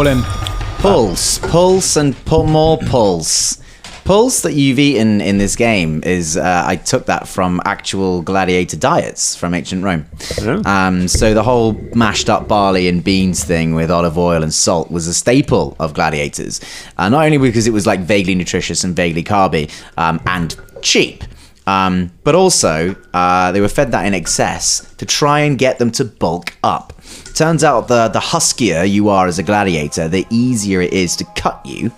all in. Pulse, and more pulse. Pulse that you've eaten in this game is, I took that from actual gladiator diets from ancient Rome. So the whole mashed up barley and beans thing with olive oil and salt was a staple of gladiators. Not only because it was like vaguely nutritious and vaguely carby and cheap, but also they were fed that in excess to try and get them to bulk up. Turns out the huskier you are as a gladiator, the easier it is to cut you,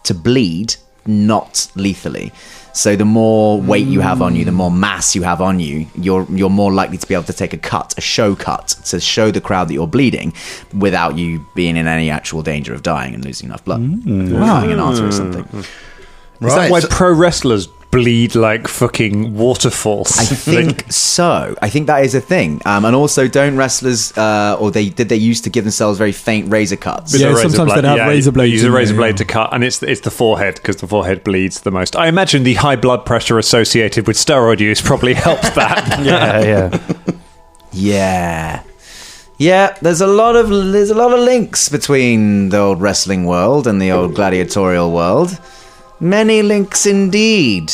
to bleed, not lethally. So the more weight you have on you, the more mass you have on you, you're more likely to be able to take a show cut, to show the crowd that you're bleeding without you being in any actual danger of dying and losing enough blood. Or cutting an artery or something. Is that why pro wrestlers bleed like fucking waterfalls? I think so. I think that is a thing. And also, don't wrestlers, they used to give themselves very faint razor cuts? Yeah, sometimes they'd have razor blades. Use a razor blade to cut, and it's the forehead, because the forehead bleeds the most. I imagine the high blood pressure associated with steroid use probably helps that. Yeah, there's a lot of links between the old wrestling world and the old gladiatorial world. Many links indeed.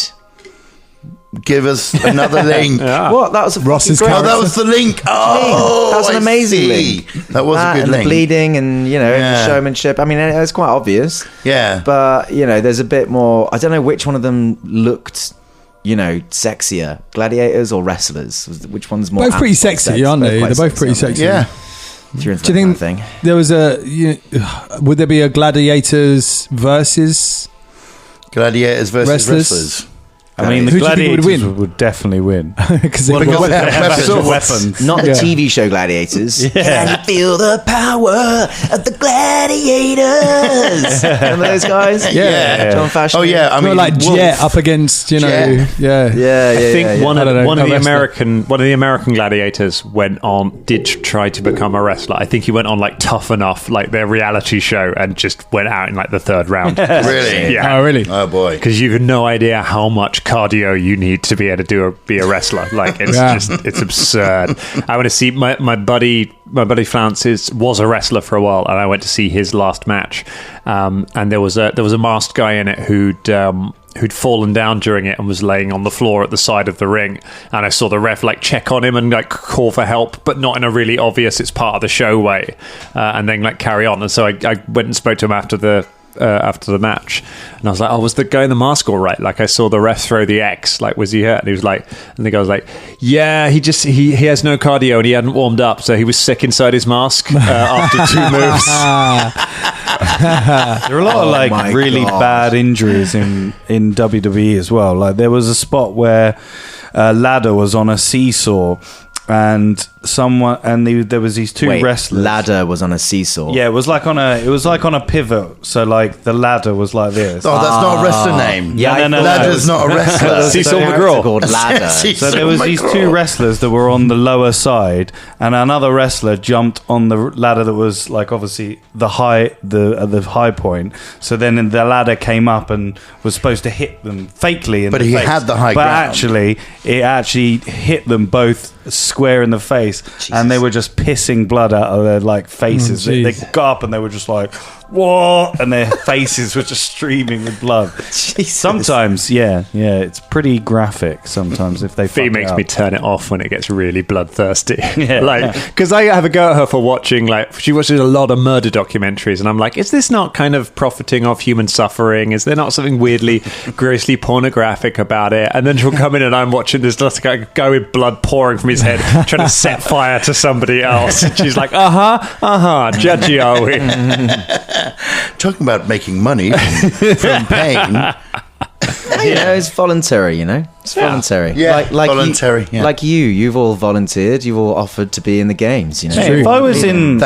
Give us another link. What? That was a Ross's great. Oh, that was the link. Oh, that was an amazing link. That was a good and link. The bleeding and the showmanship. I mean, it's quite obvious. Yeah, but there's a bit more. I don't know which one of them looked, sexier, gladiators or wrestlers. Which one's more? Both pretty sexy, aren't they? They're both pretty sexy. Yeah. Do you think there was would there be a gladiators versus? Gladiators versus wrestlers. I mean, the gladiators would definitely win. Because they got weapons. Not the TV show Gladiators. Yeah. Can you feel the power of the gladiators? Remember those guys? Yeah. John Fashion. Oh, yeah. I mean, like Jet up against, Jet. I think one of the American gladiators did try to become a wrestler. I think he went on like Tough Enough, like their reality show, and just went out in like the third round. Really? Yeah. Oh, really? Oh, boy. Because you have no idea how much cardio you need to be able to be a wrestler. Like it's absurd. I want to see my buddy Flounces was a wrestler for a while, and I went to see his last match. And there was a masked guy in it who'd fallen down during it and was laying on the floor at the side of the ring, and I saw the ref like check on him and like call for help, but not in a really obvious it's part of the show way, and then like carry on. And so I went and spoke to him after the match, and I was like, oh, was the guy in the mask all right? Like, I saw the ref throw the X, like, was he hurt? And he was like, and the guy was like, yeah, he has no cardio and he hadn't warmed up, so he was sick inside his mask after 2 moves. There are a lot of really bad injuries in WWE as well. Like, there was a spot where a ladder was on a seesaw, and there was these two wrestlers. Ladder was on a seesaw. Yeah, it was like on a pivot. So like the ladder was like this. Oh, that's not a wrestler name. Yeah, no, Ladder's not a wrestler. Seesaw McGraw called Ladder. So there was these two wrestlers that were on the lower side, and another wrestler jumped on the ladder that was like obviously the high point. So then the ladder came up and was supposed to hit them fakely in the face. But he had the high ground. But it actually hit them both square in the face. Jesus. And they were just pissing blood out of their like faces. They got up and they were just like, what? And their faces were just streaming with blood. Jesus. Sometimes, it's pretty graphic. Sometimes if they Fee makes me turn it off when it gets really bloodthirsty. Because I have a go at her for watching, like, she watches a lot of murder documentaries, and I'm like, is this not kind of profiting off human suffering? Is there not something weirdly, grossly pornographic about it? And then she'll come in and I'm watching this guy with blood pouring from his head, trying to set fire to somebody else. And she's like, judgy are we? Talking about making money from pain. It's voluntary, It's voluntary. Yeah, like voluntary. Like you've all volunteered, you've all offered to be in the games, If I was in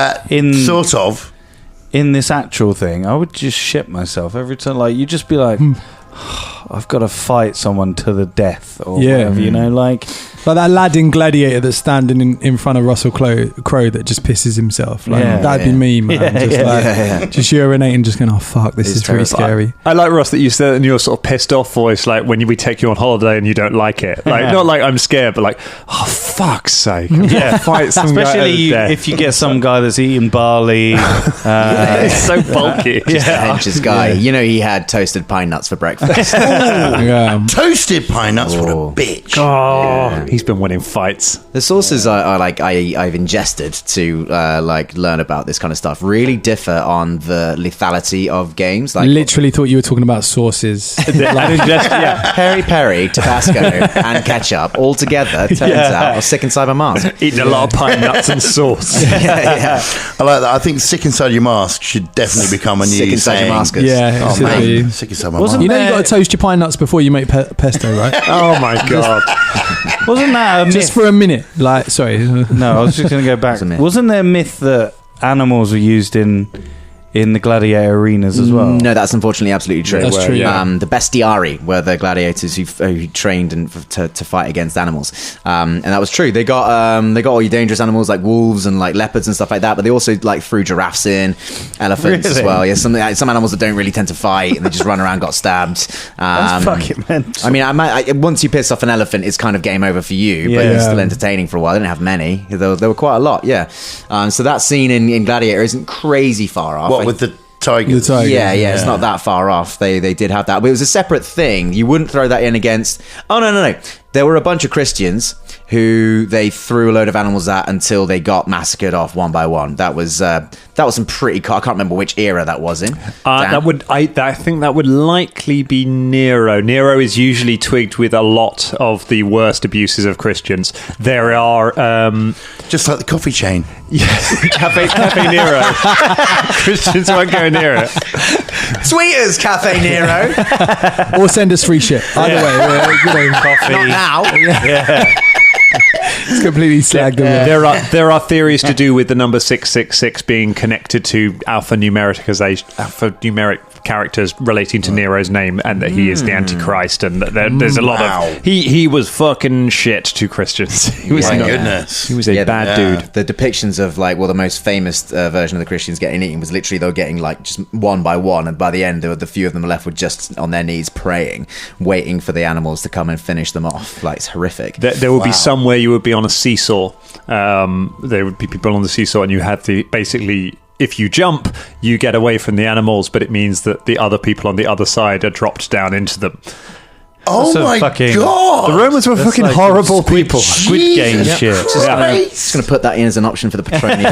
this actual thing, I would just shit myself every time. Like, you'd just be like, I've got to fight someone to the death or whatever, like... Like that lad in Gladiator that's standing in front of Russell Crowe that just pisses himself. Like, that'd be me, man. Just urinating, just going, oh, fuck, this is really scary. I like, Ross, that you said in your sort of pissed off voice, like when we take you on holiday and you don't like it. Like, not like I'm scared, but like, oh, fuck's sake. Fight some Especially if you get some guy that's eating barley. It's so bulky. Just a hench's guy. You know, he had toasted pine nuts for breakfast. Toasted pine nuts, what a bitch. Oh, he's been winning fights. The sources I've ingested to learn about this kind of stuff really differ on the lethality of games. Like, literally thought you were talking about sauces. Peri Peri, Tabasco, and ketchup all together turns out are sick inside my mask. Eating a lot of pine nuts and sauce. I like that. I think sick inside your mask should definitely become a new sick inside saying. your mask. Yeah, man, sick inside my mask. You know you got to toast your pine nuts before you make pesto, right? Oh my god! Wasn't that a myth? Just for a minute? Like, sorry. No, I was just going to go back. Wasn't there a myth that animals were used in the gladiator arenas as well? No, that's unfortunately absolutely true. That's true. The bestiari were the gladiators who trained to fight against animals, and that was true. They got all your dangerous animals like wolves and like leopards and stuff like that, but they also like threw giraffes in, elephants as well. Yeah, some animals that don't really tend to fight and they just run around, got stabbed. That's fucking mental. I mean, once you piss off an elephant, it's kind of game over for you, but it's still entertaining for a while. They didn't have many. There were quite a lot. Yeah, so that scene in Gladiator isn't crazy far off. What with the tigers? Yeah, it's not that far off. They did have that, but it was a separate thing. You wouldn't throw that in against. Oh no. There were a bunch of Christians who they threw a load of animals at until they got massacred off one by one. That was some pretty. I can't remember which era that was in. I think that would likely be Nero. Nero is usually twigged with a lot of the worst abuses of Christians. There are just like the coffee chain. Yeah, Cafe Nero. Christians won't go near it. Sweet as Cafe Nero. Or send us free shit. Either way, coffee. Not now. It's completely slagged them. There are theories to do with the number 666 being connected to alphanumeric characters relating to Nero's name, and that he is the Antichrist, and that there's a lot of he was fucking shit to Christians. He was goodness. He was a bad dude. The depictions of the most famous version of the Christians getting eaten was literally they were getting like just one by one, and by the end the few of them left were just on their knees praying, waiting for the animals to come and finish them off. Like, it's horrific. There would be some where you would be on a seesaw. There would be people on the seesaw, and you had to basically, if you jump, you get away from the animals, but it means that the other people on the other side are dropped down into them. Oh my god! The Romans were fucking like horrible people. Squid Game shit. Just going to put that in as an option for the Petronian.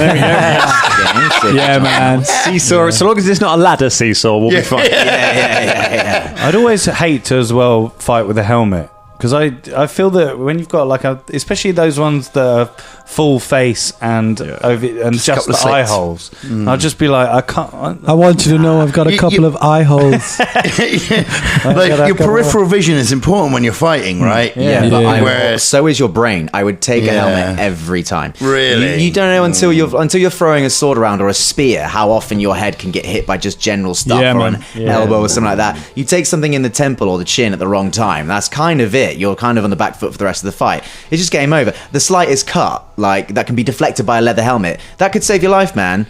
Man. Seesaw. So long as it's not a ladder seesaw, we'll be fine. Yeah. I'd always hate to as well fight with a helmet. Because I feel that when you've got especially those ones that are full face and just the eye holes, I'll just be like, I can't. I want you to know I've got a couple of eye holes. Like, your peripheral vision is important when you're fighting, right? But so is your brain. I would take a helmet every time. Really? You don't know until you're throwing a sword around or a spear how often your head can get hit by just general stuff or an elbow or something like that. You take something in the temple or the chin at the wrong time. That's kind of it. You're kind of on the back foot for the rest of the fight. It's just game over. The slightest cut, like, that can be deflected by a leather helmet, that could save your life, man.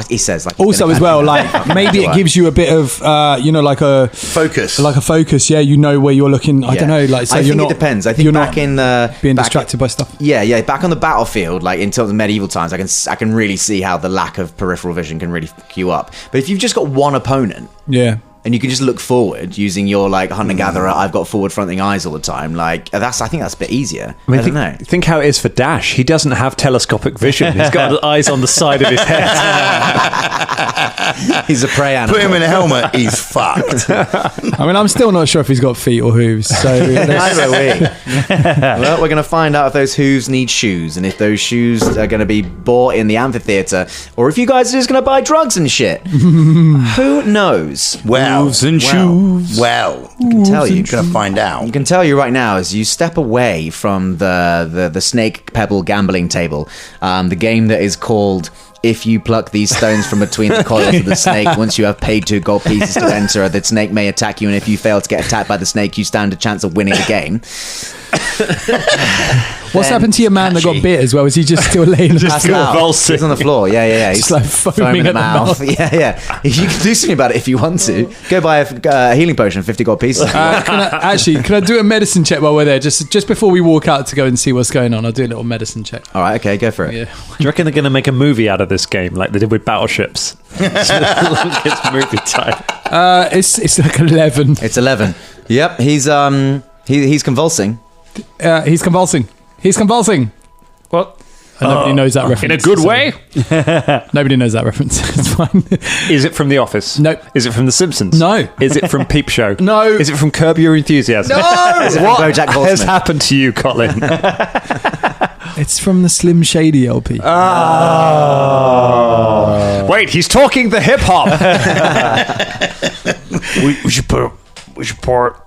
He says, like, also as well, like, maybe it gives you a bit of like a focus. Yeah, you know where you're looking. I don't know, like, so it depends. I think you're back in being distracted by stuff. Yeah, back on the battlefield, like in terms of medieval times, I can really see how the lack of peripheral vision can really fuck you up. But if you've just got one opponent, and you can just look forward using your like hunter gatherer. I've got forward fronting eyes all the time. Like, I think that's a bit easier. I don't know. Think how it is for Dash. He doesn't have telescopic vision. He's got eyes on the side of his head. He's a prey animal. Put him in a helmet, he's fucked. I mean, I'm still not sure if he's got feet or hooves. So neither are we. Well, we're going to find out if those hooves need shoes, and if those shoes are going to be bought in the amphitheater, or if you guys are just going to buy drugs and shit. Who knows? Shoes. Well, I can tell you. You're going to find out. You can tell you right now as you step away from the snake pebble gambling table, the game that is called If You Pluck These Stones from Between the Coils of the Snake, once you have paid 2 gold pieces to enter, the snake may attack you, and if you fail to get attacked by the snake, you stand a chance of winning the game. What's happened to your man that got bit as well? Is he just still laying Passed out. He's on the floor. Yeah. He's Just like foaming at the mouth. Yeah. If you can do something about it if you want to, go buy a healing potion, 50 gold pieces. Can I do a medicine check while we're there? Just before we walk out to go and see what's going on, I'll do a little medicine check. All right, okay, go for it. Yeah. Do you reckon they're going to make a movie out of this game like they did with Battleships? It's movie type. It's like 11. It's 11. Yep, he's convulsing. He's convulsing. What? Nobody knows that reference. In a good way? Nobody knows that reference. It's fine. Is it from The Office? Nope. Is it from The Simpsons? No. Is it from Peep Show? No. Is it from Curb Your Enthusiasm? No! Is it What from BoJack has Horseman? happened to you, Colin? It's from the Slim Shady LP. Wait, he's talking the hip hop.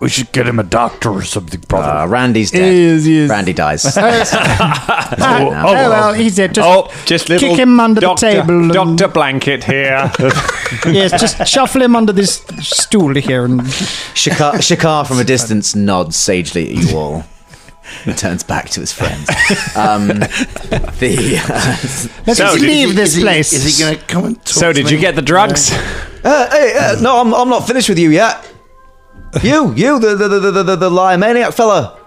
We should get him a doctor or something, brother. Randy's dead. He is. Randy dies. Well, he's there. Just little kick him under the table. and- Dr. Blanket here. Yes, just shuffle him under this stool here. And Shakar from a distance nods sagely at you all. He turns back to his friends. let's leave this place. Is he going to come and talk So, to did me? you get the drugs? No, I'm not finished with you yet. You, the lion maniac fella.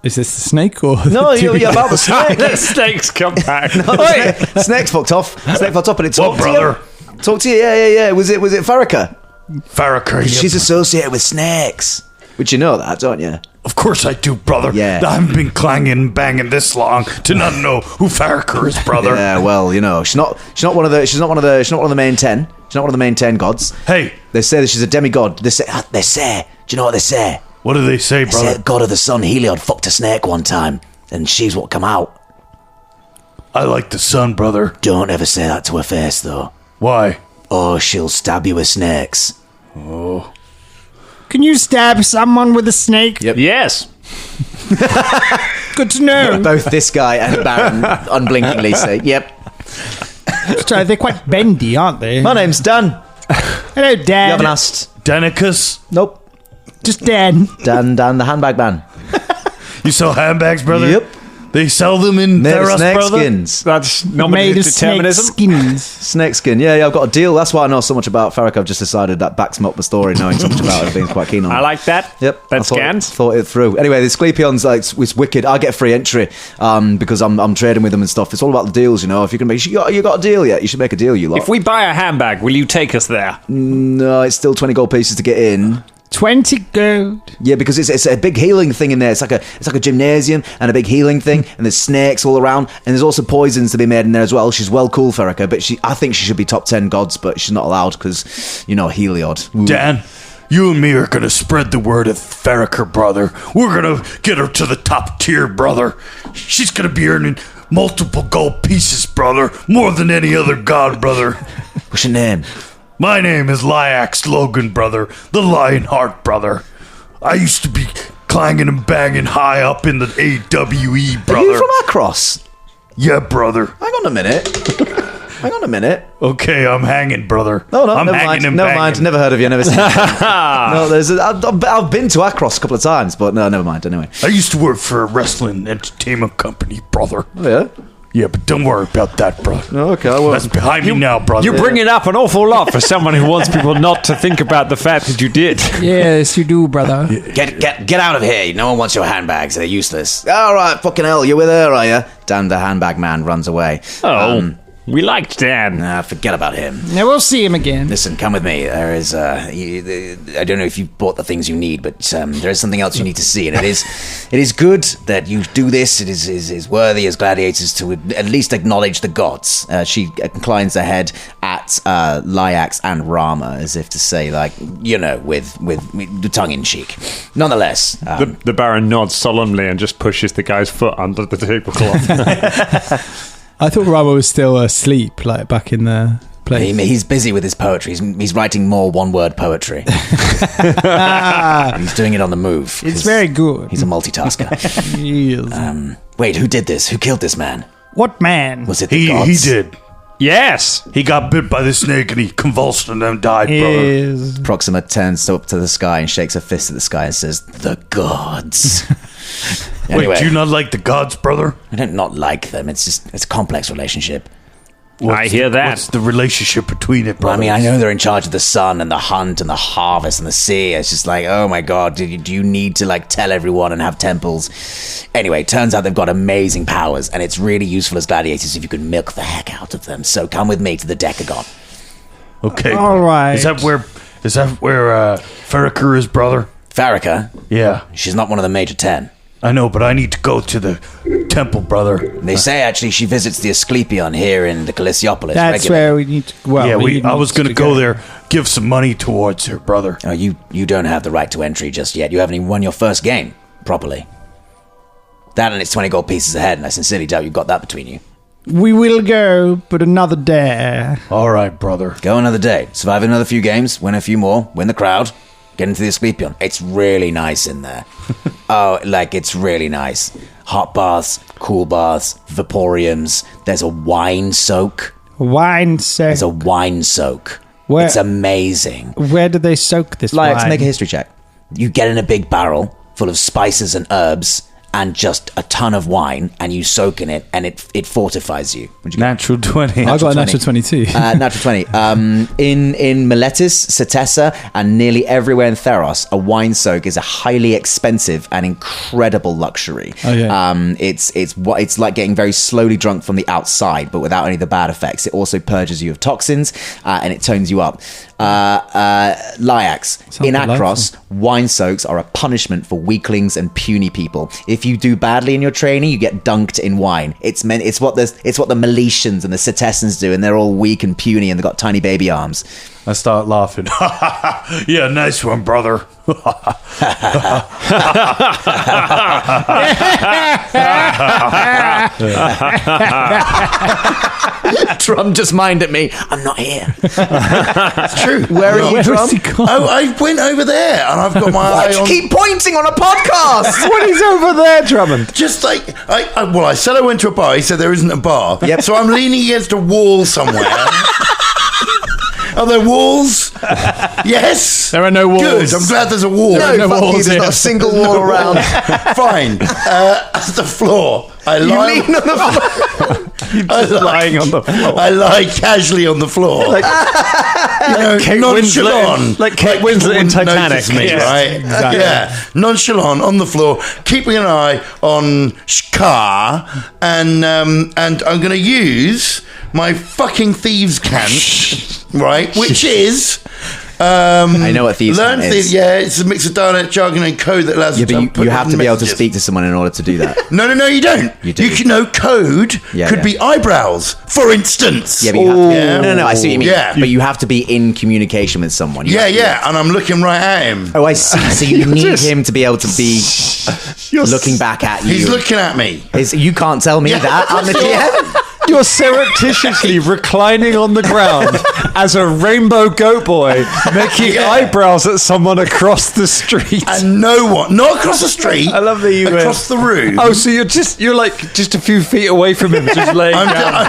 Is this the snake or? No, you're about the snake. The snakes come back. Wait, snake's fucked off. Snake fucked up, and it talked to brother? you. Talk to you. Yeah. Was it Farrakha? Farrakha. She's associated with snakes. Which you know that, don't you? Of course I do, brother. Yeah. I haven't been clanging and banging this long to not know who Farrakha is, brother. Yeah, well, you know, she's not one of the main 10. She's not one of the main 10 gods. Hey, They say that she's a demigod. They say. Do you know what they say? what do they say, They say brother? the god of the sun, Heliod, fucked a snake one time, and she's what come out. I like the sun, brother. Don't ever say that to her face, though. Why? Oh, she'll stab you with snakes. Can you stab someone with a snake? Yep. Yes. Good to know. Both this guy and Baron unblinkingly say, "Yep." Sorry, they're quite bendy, aren't they? My name's Dan. Hello, You Dan. haven't asked. Danicus? Nope. Just Dan. Dan, the handbag man. You sell handbags, brother? Yep. They sell them in Made of Theros, snake brother? skins. That's Made nominated of snake determinism. skins. Snake skin. Yeah, I've got a deal. That's why I know so much about Farrakha. I've just decided that backs me up the story, knowing so much about it, being quite keen on it. I like that. Yep, That's I scanned. thought it through. Anyway, the Sclepion's like it's wicked. I get free entry because I'm trading with them and stuff. It's all about the deals, you know. If you can make, you got a deal yet? You should make a deal. You lot. If we buy a handbag, will you take us there? No, it's still 20 gold pieces to get in. 20 gold. Yeah, because it's a big healing thing in there. It's like a gymnasium and a big healing thing, and there's snakes all around, and there's also poisons to be made in there as well. She's well cool, Farrakha, but I think she should be top 10 gods, but she's not allowed because, you know, Heliod. Ooh. Dan, you and me are going to spread the word of Farrakha, brother. We're going to get her to the top tier, brother. She's going to be earning multiple gold pieces, brother. More than any other god, brother. What's your name? My name is Lyax Logan, brother. The Lionheart, brother. I used to be clanging and banging high up in the AWE, brother. Are you from Akros? Yeah, brother. Hang on a minute. Okay, I'm hanging, brother. No, I'm never hanging mind. and Never banging. mind. Never heard of you. Never seen you. No, I've been to Akros a couple of times, but no, never mind. Anyway. I used to work for a wrestling entertainment company, brother. Oh, yeah? Yeah, but don't worry about that, brother. Oh, okay. Well, That's behind me now, brother. You bring it up an awful lot for someone who wants people not to think about the fact that you did. Yes, you do, brother. Get out of here. No one wants your handbags. They're useless. All right, fucking hell. You were there, are you? Dan, the handbag man, runs away. We liked Dan. Nah, forget about him. Now we'll see him again. Listen, come with me. There is, I don't know if you've bought the things you need, but there is something else you need to see, and it is good that you do this. It is worthy as gladiators to at least acknowledge the gods. She inclines her head at Lyax and Rama, as if to say, like, you know, with the tongue in cheek. Nonetheless, The Baron nods solemnly and just pushes the guy's foot under the tablecloth. I thought Rama was still asleep, like back in the place. he's busy with his poetry. He's writing more one-word poetry. He's doing it on the move. It's very good. He's a multitasker. Yes. Wait, who did this? Who killed this man? What man? Was it the He gods? did. Yes. He got bit by the snake and he convulsed and then died, brother. Yes. Proxima turns up to the sky and shakes her fist at the sky and says, "The gods." Anyway. Wait, do you not like the gods, brother? I don't not like them. It's a complex relationship. I hear that. What's the relationship between it, Well, brother? I mean, I know they're in charge of the sun and the hunt and the harvest and the sea. It's just like, oh my god, do you need to like tell everyone and have temples? Anyway, turns out they've got amazing powers, and it's really useful as gladiators if you can milk the heck out of them. So come with me to the Decagon. Okay. All right. Is that where Farrakher is, brother? Farrakher? Yeah. She's not one of the major 10. I know, but I need to go to the temple, brother. They say actually she visits the Asclepion here in the Callisiopolis. That's regularly. where we need to. Well, Yeah, I was going to go there, give some money towards her, brother. Oh, you don't have the right to entry just yet. You haven't even won your first game properly. That and it's 20 gold pieces ahead, and I sincerely doubt you've got that between you. We will go, but another day. All right, brother. Go another day, survive another few games, win a few more, win the crowd, get into the Asclepion. It's really nice in there. It's really nice. Hot baths, cool baths, vaporiums. There's a wine soak. Wine soak. There's a wine soak. Where- It's amazing. Where do they soak this Like, wine? make a history check. You get in a big barrel full of spices and herbs and just a ton of wine, and you soak in it, and it fortifies you. Natural 20. I got a natural 22. Natural 20. In Miletus, Cetessa, and nearly everywhere in Theros, a wine soak is a highly expensive and incredible luxury. Oh, yeah. It's like getting very slowly drunk from the outside, but without any of the bad effects. It also purges you of toxins, and it tones you up. Lyax. In Akros, wine soaks are a punishment for weaklings and puny people. If you do badly in your training, you get dunked in wine. It's what the Meletians and the Cetessans do, and they're all weak and puny and they've got tiny baby arms. I start laughing. Yeah, nice one, brother. Drum just mind at me. I'm not here. It's true. Where are you, Drum? Oh, I went over there, and I've got my Why'd eye you on... keep pointing on a podcast? What is over there, Drummond? Just like, I said I went to a bar. He said there isn't a bar. Yep. So I'm leaning against a wall somewhere. Are there walls? Yes. There are no walls. Good. I'm glad there's a wall. No, no fuck you, walls there's here. not a single wall around. Fine. The floor. I You lie. lean on the floor. Lying on the floor. I lie casually on the floor. Kate nonchalant. Like Kate Winslet in Titanic. Me, Yeah. right? Exactly. Yeah. Nonchalant on the floor, keeping an eye on Shkar, and I'm going to use my fucking thieves' cant, right? Which is... I know what thieves' cant is. Yeah, it's a mix of dialect, jargon, and code that allows Yeah, you but you have to be able to messages. speak to someone in order to do that. No, you don't. You do. You can know code Yeah, could yeah. be eyebrows, for instance. Yeah, but you have to, Yeah. no, I see what you mean. Yeah. But you have to be in communication with someone. You Yeah, have to- yeah, and I'm looking right at him. Oh, I see. So you need him to be able to be looking back at you. He's looking at me. You can't tell me that. I'm the GM. You're surreptitiously reclining on the ground as a rainbow goat boy making eyebrows at someone across the street. And no one, not across the street. I love that you went- across the room. Oh, so you're like just a few feet away from him, just laying I'm, down.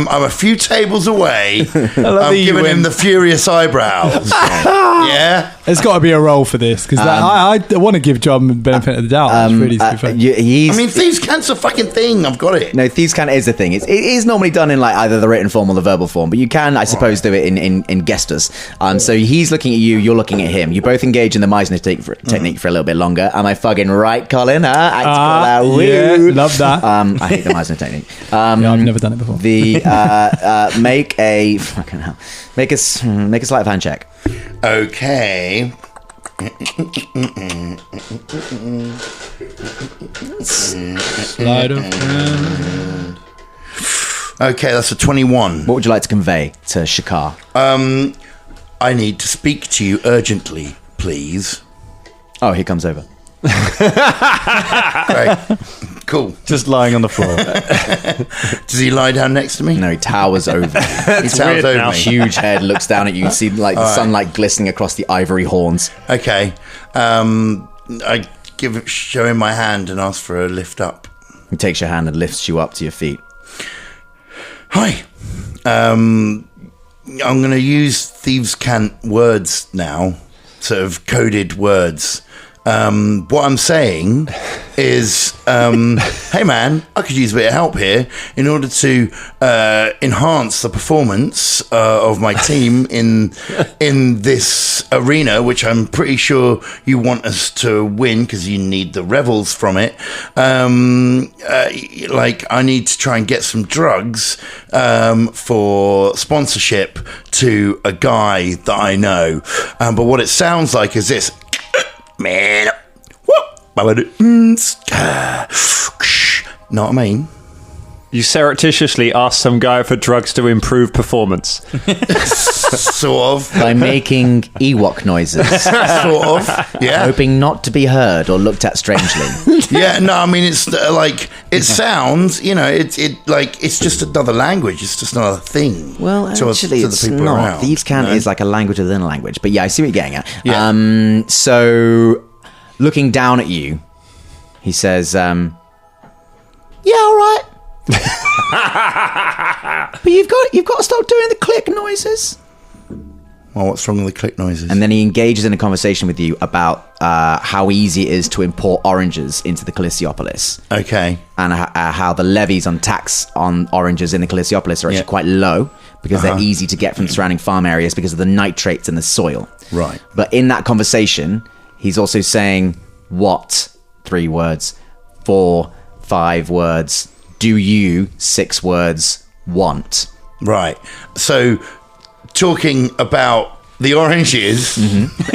I'm a few tables away. love I'm that you giving him went- the furious eyebrows. Yeah. There's got to be a role for this because I want to give John the benefit of the doubt. It's really to be fair. He's, I mean, thieves' cant's a fucking thing. I've got it. no, thieves' cant is the thing. It is normally done in like either the written form or the verbal form, but you can, I suppose, do it in gestus. So he's looking at you, you're looking at him. You both engage in the Meisner technique for a little bit longer. Am I fucking right, Colin? Yeah, love that. I hate the Meisner technique. Yeah, I've never done it before. Make a sleight of hand check. Okay. Slide of hand. Okay, that's a 21. What would you like to convey to Shakar? I need to speak to you urgently, please. Oh, he comes over. Great. Cool. Just lying on the floor. Does he lie down next to me? No, he towers over. He towers weird over now. me. Huge head looks down at you. You see like the sunlight glistening across the ivory horns. Okay. I show him my hand and ask for a lift up. He takes your hand and lifts you up to your feet. Hi. I'm going to use thieves' cant words now, sort of coded words. What I'm saying is, hey man, I could use a bit of help here in order to enhance the performance of my team in this arena, which I'm pretty sure you want us to win because you need the revels from it. Like, I need to try and get some drugs for sponsorship to a guy that I know. But what it sounds like is this. Man, know what I mean? You surreptitiously asked some guy for drugs to improve performance. Sort of. By making Ewok noises. Sort of, yeah. Hoping not to be heard or looked at strangely. Yeah, no, I mean, it's like, it sounds, it's just another language. It's just another thing. Well, actually, it's not. Around, Thieves' Cant is like a language within a language. But yeah, I see what you're getting at. Yeah. So, looking down at you, he says, yeah, all right. But you've got to stop doing the click noises. Well, what's wrong with the click noises? And then he engages in a conversation with you about how easy it is to import oranges into the Callisiopolis. Okay. And how the levies on tax on oranges in the Callisiopolis are actually quite low because they're easy to get from surrounding farm areas because of the nitrates in the soil. Right. But in that conversation, he's also saying, what 3 words, 4, 5 words, do you 6 words want? Right. So, talking about the oranges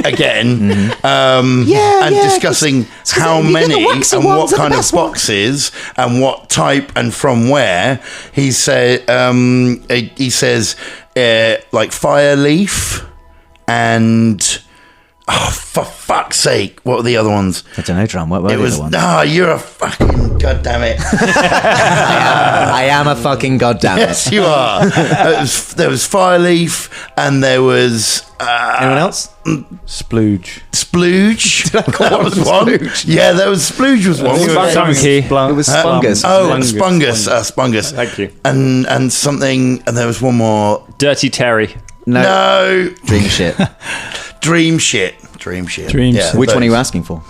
again, and discussing how many and what kind of boxes and what type and from where. He says like fire leaf and. Oh, for fuck's sake! What were the other ones? I don't know, Drum. What were the other ones? You're a fucking goddamn it! I am a fucking goddamn it. Yes, you are. There was Fireleaf, and there was anyone else? Splooge. That was one. Yeah, there was Splooge was one. It was Spungus. Spungus. Thank you. And something, and there was one more. Dirty Terry. No. Dream shit. Dream shit. Yeah, which one are you asking for?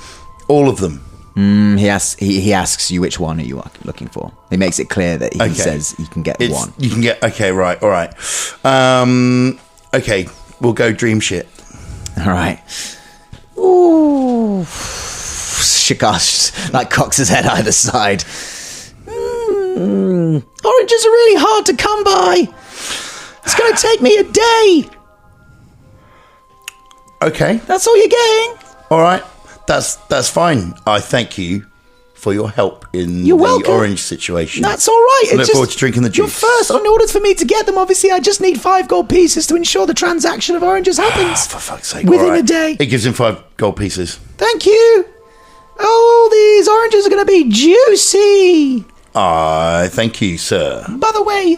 All of them. He asks you which one are you looking for. He makes it clear that he says you can get one. You can get. Okay, right. All right. Okay, we'll go dream shit. All right. Ooh. Shikash like cocks his head either side. Oranges are really hard to come by. It's going to take me a day. Okay. That's all you're getting. All right. That's fine. I thank you for your help in You're the welcome. orange situation. That's all right. I look forward to drinking the juice. First, in order for me to get them, obviously, I just need 5 gold pieces to ensure the transaction of oranges happens. For fuck's sake. Within a day. It gives him 5 gold pieces. Thank you. Oh, these oranges are going to be juicy. Thank you, sir. By the way,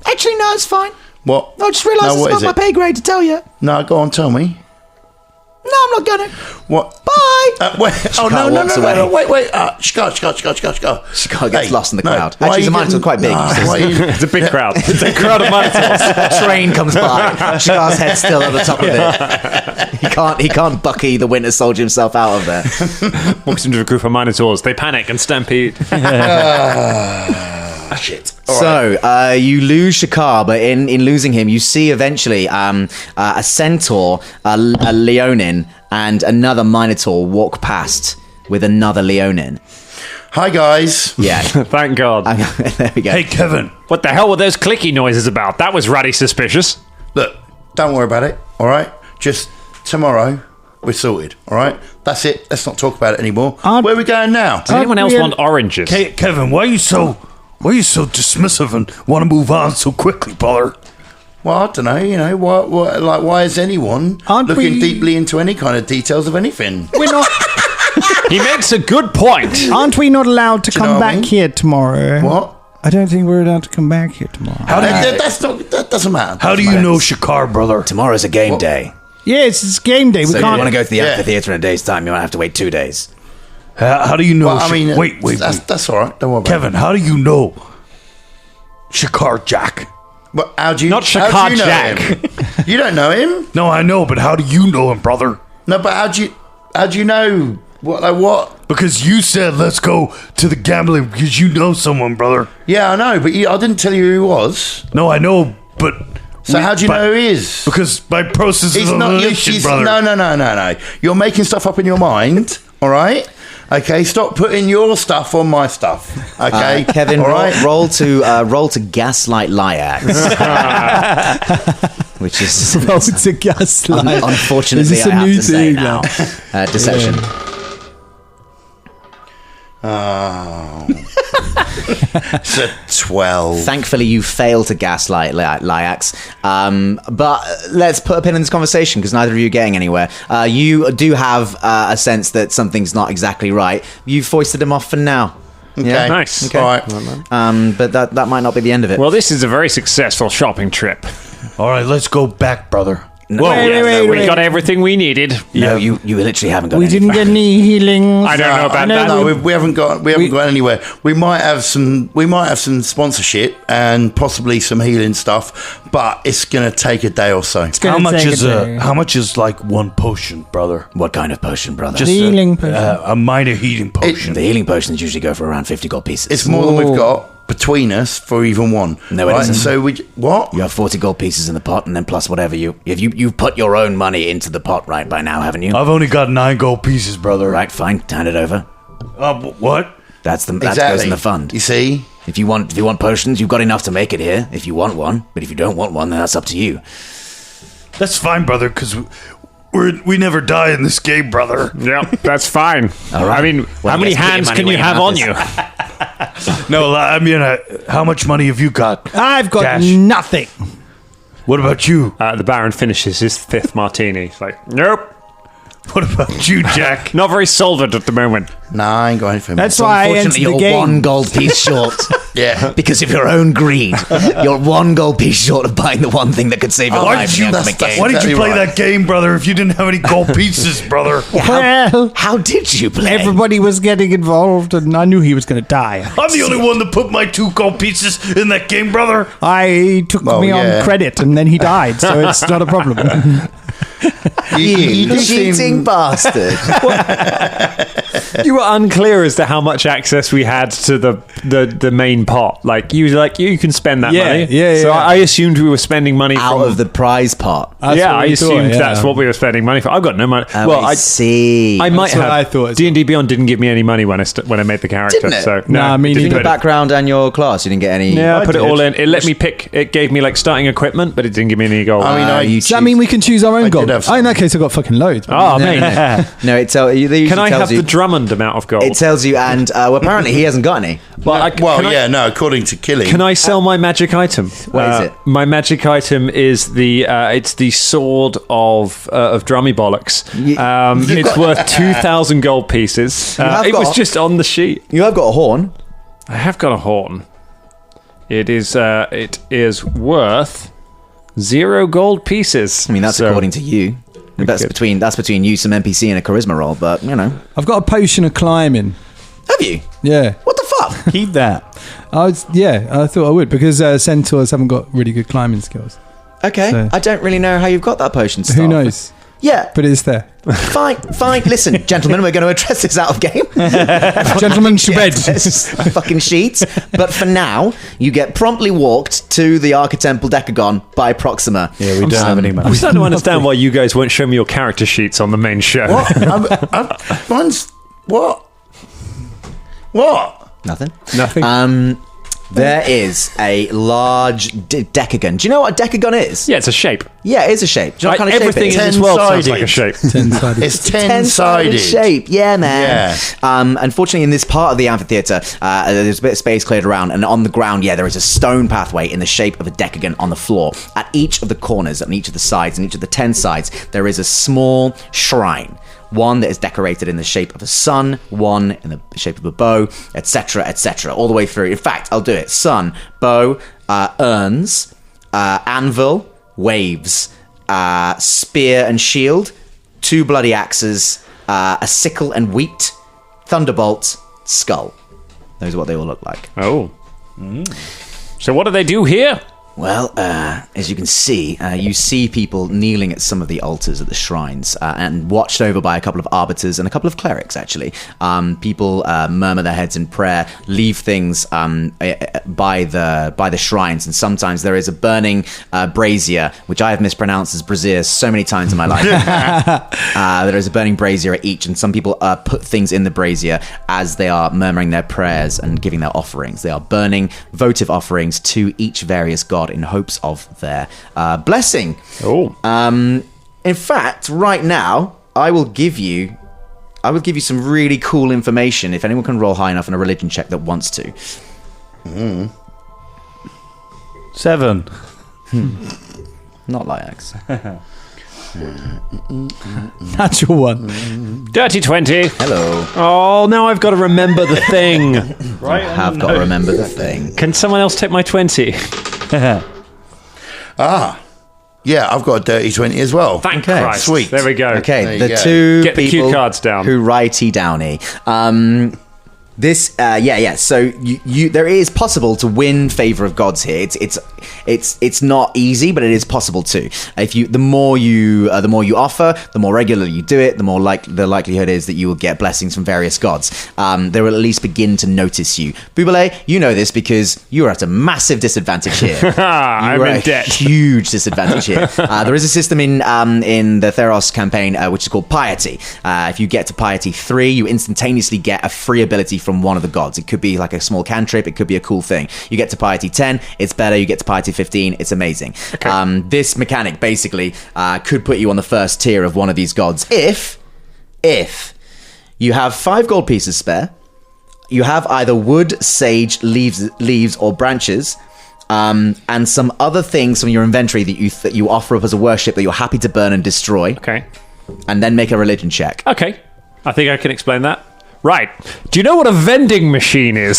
actually, no, it's fine. What? I just realised it's not my pay grade to tell you. No, go on, tell me. No, I'm not gonna. What? Bye. Wait. Oh, no. Wait. Shikar gets lost in the crowd. Actually, the minotaur's quite big. It's a big crowd. It's a crowd of minotaurs. A train comes by. Shikar's head's still at the top of it. He can't Bucky the Winter Soldier himself out of there. Walks into a group of minotaurs. They panic and stampede. Shit. So, you lose Shikar, but in losing him, you see eventually a centaur, a leonin, and another minotaur walk past with another leonin. Hi, guys. Yeah. Thank God. There we go. Hey, Kevin. What the hell were those clicky noises about? That was ratty suspicious. Look, don't worry about it, all right? Just tomorrow, we're sorted, all right? That's it. Let's not talk about it anymore. Where are we going now? Does anyone else want oranges? Kevin, why are you so dismissive and want to move on so quickly, brother? Well, I don't know, why is anyone looking deeply into any kind of details of anything? We're not. He makes a good point. Aren't we not allowed to come back here tomorrow? What? I don't think we're allowed to come back here tomorrow. That doesn't matter. How do you know Shikar, brother? Tomorrow's a game day. Yes, it's game day. So if you want to go to the amphitheatre in a day's time, you might have to wait 2 days. How do you know? Well, wait. That's all right. Don't worry about Kevin, how do you know Shikar Jack? How do you Not how do Shikar you know Jack. him? You don't know him? No, I know, but how do you know him, brother? No, but how'd you know? What? Because you said let's go to the gambling because you know someone, brother. Yeah, I know, but I didn't tell you who he was. No, I know, but... So how do you know who he is? Because by process of elimination, brother. No. You're making stuff up in your mind, all right? Okay, stop putting your stuff on my stuff. Okay, Kevin, roll to gaslight Lyax. Which is roll to gaslight. Unfortunately, I have to say now. Deception. Oh. It's a 12. Thankfully, you fail to gaslight Lyax. But let's put a pin in this conversation because neither of you are getting anywhere. You do have a sense that something's not exactly right. You've foisted him off for now. Okay. Yeah? Nice. Okay. All right. But that might not be the end of it. Well, this is a very successful shopping trip. All right, let's go back, brother. Whoa, we got everything we needed. No, you literally haven't got We anything. didn't get any healings. I don't know about that. No, we haven't gone anywhere. We might have some sponsorship and possibly some healing stuff, but it's gonna take a day or so. How much is like one potion, brother? What kind of potion, brother? Just healing potion. a minor healing potion. The healing potions usually go for around 50 gold pieces. It's more than we've got between us for even one. No, it isn't. So what? You have 40 gold pieces in the pot, and then plus whatever you've put your own money into the pot right by now, haven't you? I've only got 9 gold pieces, brother. Right, fine. Turn it over. What? That goes Exactly. in the fund. You see? If you want potions, you've got enough to make it here. If you want one, but if you don't want one, then that's up to you. That's fine, brother, because we never die in this game, brother. Yeah, that's fine. All right. I mean, how many hands can you have on you? No, I mean, how much money have you got? I've got Cash. nothing. What about you? The Baron finishes his 5th martini. He's like, nope. What about you, Jack? Not very solvent at the moment. Nah, I ain't got anything. That's why I entered Unfortunately, the you're game. 1 gold piece short. Yeah. Because of your own greed. You're 1 gold piece short of buying the one thing that could save your life in the ultimate game. Why did you Exactly play right. that game, brother, if you didn't have any gold pieces, brother? Well, How did you play? everybody was getting involved, and I knew he was going to die. I'm the only one that put my 2 gold pieces in that game, brother. I took me yeah. on credit, and then he died, so it's not a problem. You do cheating seem- bastard. You were unclear as to how much access we had to the main pot. Like you can spend that Yeah, money. yeah, So yeah. I assumed we were spending money Out from of the prize pot. That's yeah, what I we thought, assumed yeah. that's what we were spending money for. I've got no money. Oh, well, I see. I might That's what have. I thought as D&D Beyond didn't give me any money when I made the character. Didn't it? So Nah, I mean, it didn't you Your put it- background and your class, you didn't get any. Yeah, I put it did. all in. It let me pick. It gave me like starting equipment, but it didn't give me any gold. I mean, Does that mean we can choose our own I gold? did have Oh, in that case, I've got fucking loads. oh, man. No, it tells you. Can I have the Drummond amount of gold? It tells you, and well, apparently he hasn't got any. Well, according to Killing. Can I sell my magic item? What is it? My magic item is it's the sword of Drummy Bollocks. It's worth 2,000 gold pieces. have It was got- just on the sheet. You have got a horn. I have got a horn. It is worth 0 gold pieces. I mean, that's So- according to you. That's between you, some NPC, and a charisma roll. But you know, I've got a potion of climbing. have you? Yeah. What the fuck? Keep that. I thought I would because centaurs haven't got really good climbing skills. Okay, So- I don't really know how you've got that potion. Who Staff. knows? Yeah, But it's there. fine. Listen, gentlemen, we're going to address this out of game. Gentlemen to bed. Fucking sheets. But for now, you get promptly walked to the Archetemple Decagon by Proxima. Yeah, we don't have any I'm money. starting to understand why you guys won't show me your character sheets on the main show. What? Mine's what? What? Nothing. Nothing. There is a large decagon. Do you know what a decagon is? Yeah, it's a shape. Yeah, it is a shape. Do you know what kind of Everything shape it in is? this world sounds 10-sided. like a shape. 10-sided. It's 10-sided 10-sided. shape. Yeah, man. Yeah. Unfortunately, in this part of the amphitheater, there's a bit of space cleared around, and on the ground, there is a stone pathway in the shape of a decagon on the floor. At each of the corners, and each of the sides, and each of the 10 sides, there is a small shrine. One that is decorated in the shape of a sun, one in the shape of a bow, etc., etc., all the way through. In fact, I'll do it. Sun, bow, urns, anvil, waves, spear and shield, 2 bloody axes, a sickle and wheat, thunderbolt, skull. Those are what they will look like. Oh. So what do they do here? Well, as you can see, you see people kneeling at some of the altars at the shrines, and watched over by a couple of arbiters and a couple of clerics, actually. People murmur their heads in prayer, leave things by the shrines, and sometimes there is a burning brazier, which I have mispronounced as brazier so many times in my life. There is a burning brazier at each, and some people put things in the brazier as they are murmuring their prayers and giving their offerings. They are burning votive offerings to each various god in hopes of their blessing. In fact, right now, I will give you some really cool information if anyone can roll high enough on a religion check that wants to. 7. Not Lyax. Natural 1. Dirty 20. Hello. Oh, now I've got to remember the thing. Right. I have got to remember the thing. Can someone else take my 20? Yeah, I've got a dirty 20 as well. Thank Christ. Sweet. There we go. Okay, There the you go. two Get the people cue cards down. who righty downy. This, So you, there is possible to win favor of gods here. It's not easy, but it is possible to. The more you offer, the more regularly you do it, the more the likelihood is that you will get blessings from various gods. They will at least begin to notice you. Bubale, you know this because you are at a massive disadvantage here. I'm in debt. Huge disadvantage here. There is a system in the Theros campaign which is called Piety. If you get to Piety 3, you instantaneously get a free ability from one of the gods. It could be like a small cantrip, it could be a cool thing. You get to Piety 10, it's better. You get to Piety 15, it's amazing. Okay. This mechanic basically could put you on the first tier of one of these gods if you have 5 gold pieces spare, you have either wood, sage, leaves or branches, and some other things from your inventory that you offer up as a worship that you're happy to burn and destroy. Okay. And then make a religion check. Okay. I think I can explain that. Right. Do you know what a vending machine is?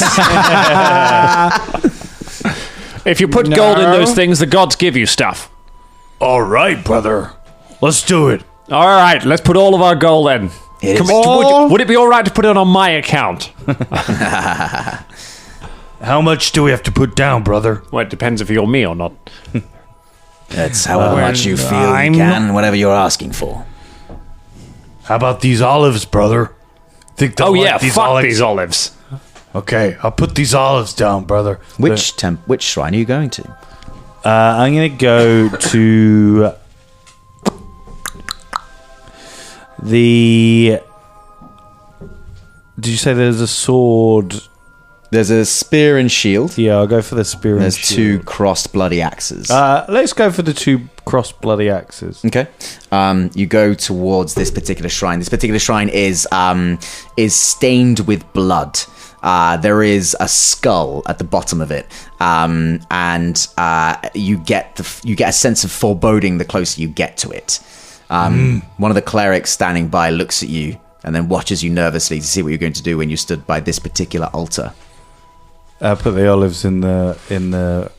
If you put gold in those things, the gods give you stuff. All right, brother. Let's do it. All right, let's put all of our gold in. Would it be all right to put it on my account? How much do we have to put down, brother? Well, it depends if you're me or not. That's however much you feel you can, whatever you're asking for. How about these olives, brother? Think they'll like these fuck olives? these olives. Okay, I'll put these olives down, brother. Which shrine are you going to? I'm going to go to the... Did you say there's a sword? There's a spear and shield. Yeah, I'll go for the spear and There's shield. 2 crossed bloody axes. Let's go for the 2 crossed bloody axes. Okay. You go towards this particular shrine. This particular shrine is stained with blood. There is a skull at the bottom of it, and you get a sense of foreboding the closer you get to it. One of the clerics standing by looks at you and then watches you nervously to see what you're going to do when you stood by this particular altar. Put the olives on the.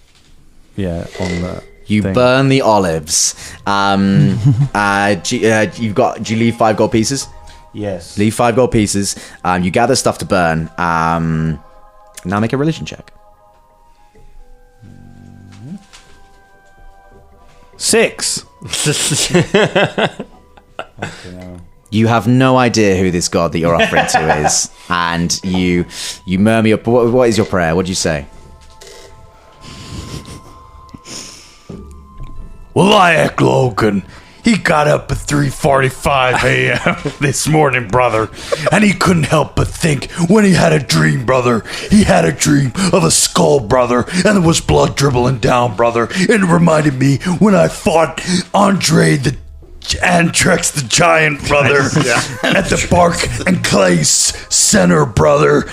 You thing. burn the olives. Do you leave 5 gold pieces? Yes. Leave 5 gold pieces. You gather stuff to burn. Now make a religion check. 6. You have no idea who this god that you're offering to is, and you murmur. What is your prayer? What do you say? Wyack Logan, he got up at 3:45 a.m. this morning, brother, and he couldn't help but think when he had a dream, brother. He had a dream of a skull, brother, and there was blood dribbling down, brother. And it reminded me when I fought Andre the Antrex the Giant, brother, at the Bark and Clay Center, brother,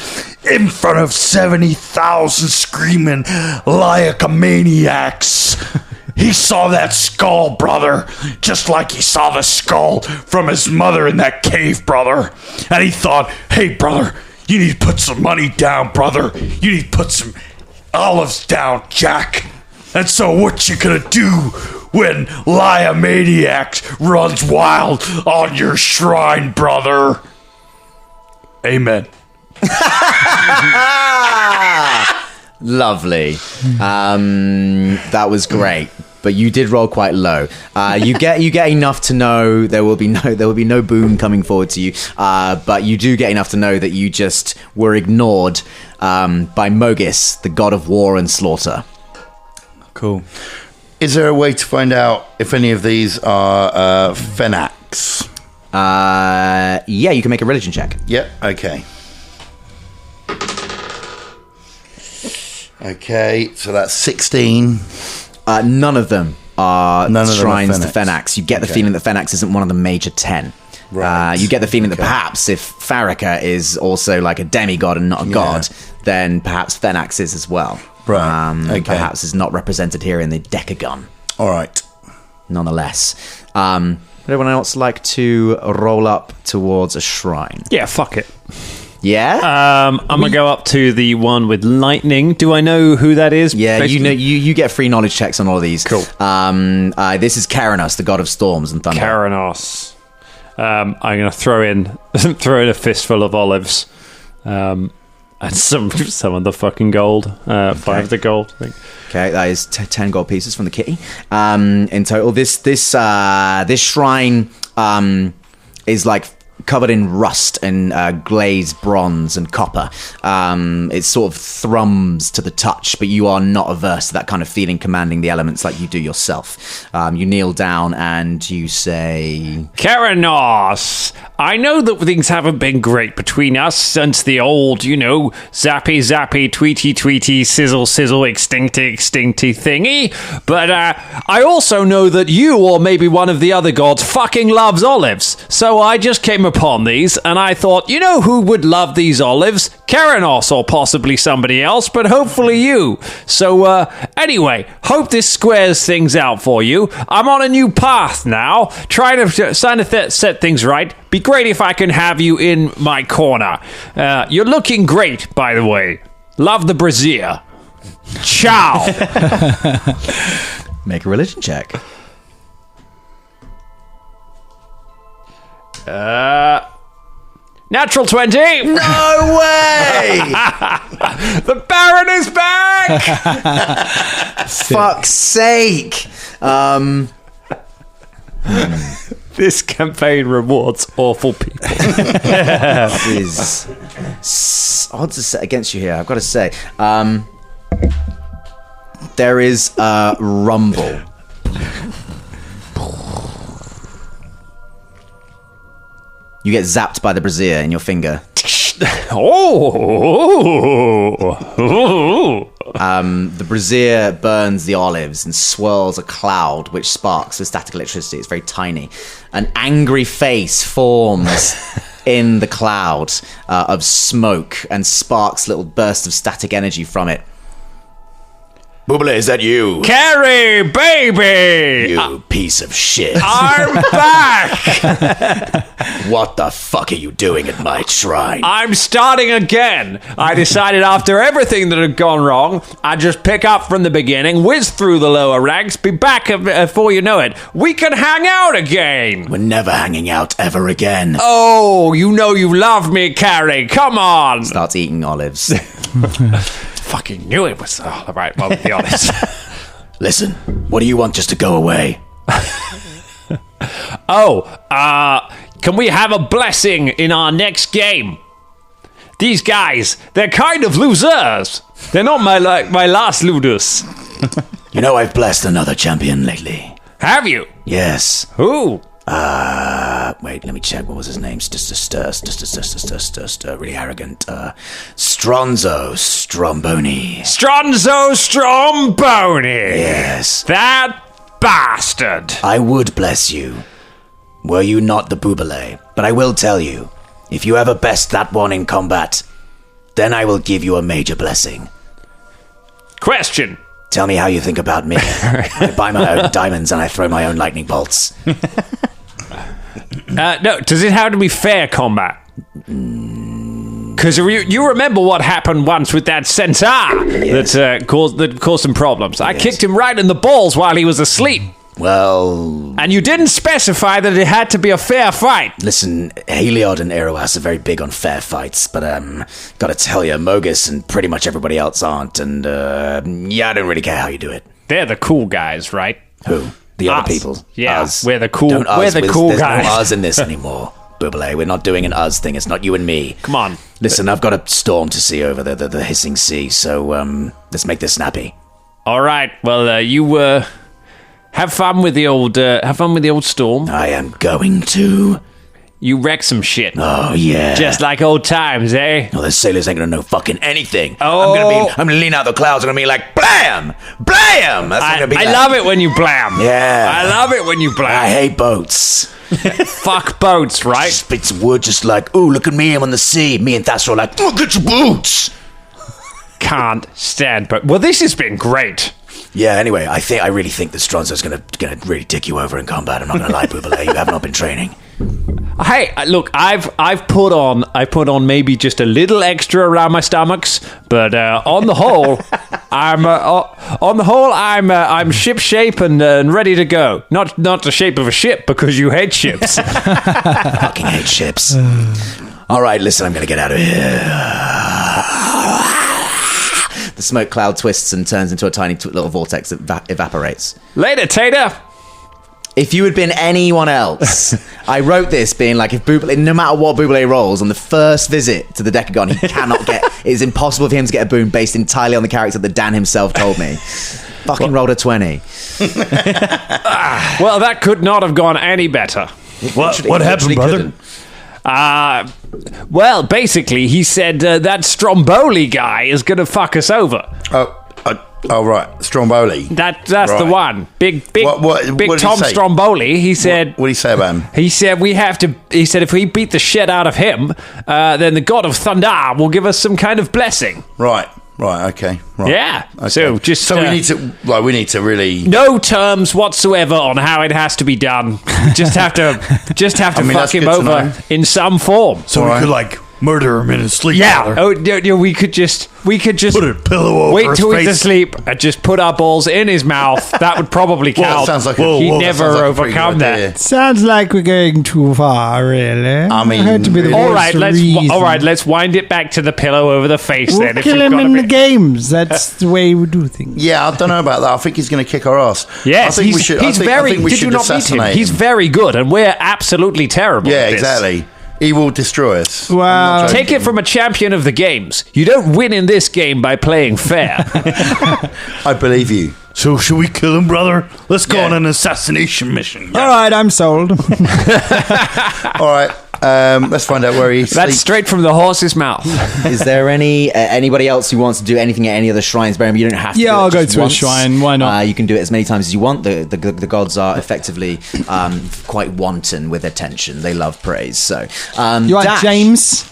in front of 70,000 screaming maniacs. He saw that skull, brother, just like he saw the skull from his mother in that cave, brother. And he thought, hey, brother, you need to put some money down, brother. You need to put some olives down, Jack. And so what you gonna do when Maniac runs wild on your shrine, brother? Amen. Lovely. That was great. But you did roll quite low. You get enough to know there will be no boon coming forward to you. But you do get enough to know that you just were ignored by Mogis, the god of war and slaughter. Cool. Is there a way to find out if any of these are Fenax? Yeah, you can make a religion check. Yep. Okay. Okay, so that's 16. None of them are shrines to Fenax. Fenax. You get the feeling that Fenax isn't one of the major 10. Right. You get the feeling that perhaps if Farrakha is also like a demigod and not a god, then perhaps Fenax is as well. Right. Perhaps is not represented here in the Decagon. All right. Nonetheless. Would everyone else like to roll up towards a shrine? Yeah, fuck it. Yeah? I'm gonna go up to the one with lightning. Do I know who that is? Yeah, Basically? you get free knowledge checks on all of these. Cool. This is Keranos, the god of storms and thunder. Keranos. I'm gonna throw in a fistful of olives, and some of the fucking gold. 5 of the gold, I think. Okay, that is 10 gold pieces from the kitty. In total, this shrine is like covered in rust and glazed bronze and copper. It sort of thrums to the touch, but you are not averse to that kind of feeling commanding the elements like you do yourself. You kneel down and you say... Keranos, I know that things haven't been great between us since the old, zappy, tweety, sizzle, extincty thingy, but I also know that you, or maybe one of the other gods, fucking loves olives. So I just came upon these, and I thought, you know who would love these olives? Keranos, or possibly somebody else, but hopefully you. So, anyway, hope this squares things out for you. I'm on a new path now, trying to set things right. Be great if I can have you in my corner. You're looking great, by the way. Love the brassiere. Ciao. Make a religion check. Natural 20. No way! The Baron is back! Fuck's sake! This campaign rewards awful people. Is odds are set against you here, I've got to say. There is a rumble. You get zapped by the brassiere in your finger. The brassiere burns the olives and swirls a cloud which sparks with static electricity. It's very tiny. An angry face forms in the cloud of smoke and sparks little bursts of static energy from it. Boobale, is that you? Carrie, baby! You piece of shit. I'm back! What the fuck are you doing at my shrine? I'm starting again. I decided after everything that had gone wrong, I'd just pick up from the beginning, whiz through the lower ranks, be back before you know it. We can hang out again. We're never hanging out ever again. Oh, you know you love me, Carrie. Come on. Starts eating olives. Fucking knew it was all right. Well, to be honest. Listen, what do you want just to go away? Can we have a blessing in our next game? These guys, they're kind of losers. They're not my last ludus. You know, I've blessed another champion lately. Have you? Yes. Who? Wait, let me check. What was his name? Really arrogant. Stronzo Stromboni. Stronzo Stromboni. Yes. That bastard. I would bless you, were you not the Boobale. But I will tell you, if you ever best that one in combat, then I will give you a major blessing. Question. Tell me how you think about me. I buy my own diamonds and I throw my own lightning bolts. No, does it have to be fair combat? Because you remember what happened once with that centaur that caused some problems. I kicked him right in the balls while he was asleep. Well... And you didn't specify that it had to be a fair fight. Listen, Heliod and Eroas are very big on fair fights, but gotta tell you, Mogus and pretty much everybody else aren't, and I don't really care how you do it. They're the cool guys, right? Who? The other people? Yeah, us. we're the cool. We're the There's cool guys. No us in this anymore. Buble, we're not doing an us thing. It's not you and me. Come on. Listen, I've got a storm to see over the hissing sea, so let's make this snappy. All right. Well, you have fun with the old storm. I am going to. You wreck some shit. Oh yeah. Just like old times, eh? No, the sailors ain't gonna know fucking anything. Oh. I'm gonna lean out the clouds. I'm gonna be like, blam, blam. That's gonna be. I love it when you blam. Yeah. I love it when you blam. I hate boats. Fuck boats, right? Spits wood, just like, ooh, look at me, I'm on the sea. Me and Thasser are like, look at your boots. Can't stand boats. Well, this has been great. Yeah. Anyway, I really think that Stronzo's gonna really dick you over in combat. I'm not gonna lie, Buble. You have not been training. Hey, look, I've put on maybe just a little extra around my stomachs, but on the whole, I'm ship shape and ready to go. Not the shape of a ship because you hate ships. Fucking hate ships. All right, listen, I'm gonna get out of here. The smoke cloud twists and turns into a tiny little vortex that evaporates. Later, Tater. If you had been anyone else, I wrote this being like, if Buble, no matter what Buble rolls on the first visit to the Decagon, he cannot get. It is impossible for him to get a boon based entirely on the character that Dan himself told me. Fucking rolled a 20. Well, that could not have gone any better. What happened, brother? Well, basically, he said that Stromboli guy is going to fuck us over. Oh, right. Stromboli. That's right. the one. Big what did Tom he say? Stromboli. He said... What did he say about him? He said He said if we beat the shit out of him, then the god of thunder will give us some kind of blessing. Right. Okay. Right. Yeah. Okay. So we need to really... No terms whatsoever on how it has to be done. Just have to fuck him over in some form. So we could like murder him in his sleep. Yeah. Oh, we could just put a pillow over wait his till he's face. asleep and just put our balls in his mouth. That would probably count. Well, sounds like he'd never overcome that. Sounds like we're going too far, really. I mean, heard to be the All voice right, of reason. let's wind it back to the pillow over the face. We'll then, kill him in the games. That's the way we do things. Yeah, I don't know about that. I think he's going to kick our ass. Yes, I think we should. He's very. Did you not meet him? He's very good, and we're absolutely terrible. Yeah, at this. exactly. He will destroy us. Well, Take it from a champion of the games. You don't win in this game by playing fair. I believe you. So should we kill him, brother? Let's go on an assassination mission. all right, I'm sold. All right. Let's find out where he That's sleeps. straight from the horse's mouth. Is there anybody else who wants to do anything at any of the shrines? Barry, you don't have to. Yeah, do it I'll go just to a once. shrine. Why not? You can do it as many times as you want. The gods are effectively quite wanton with attention. They love praise. So, You want Dash. James?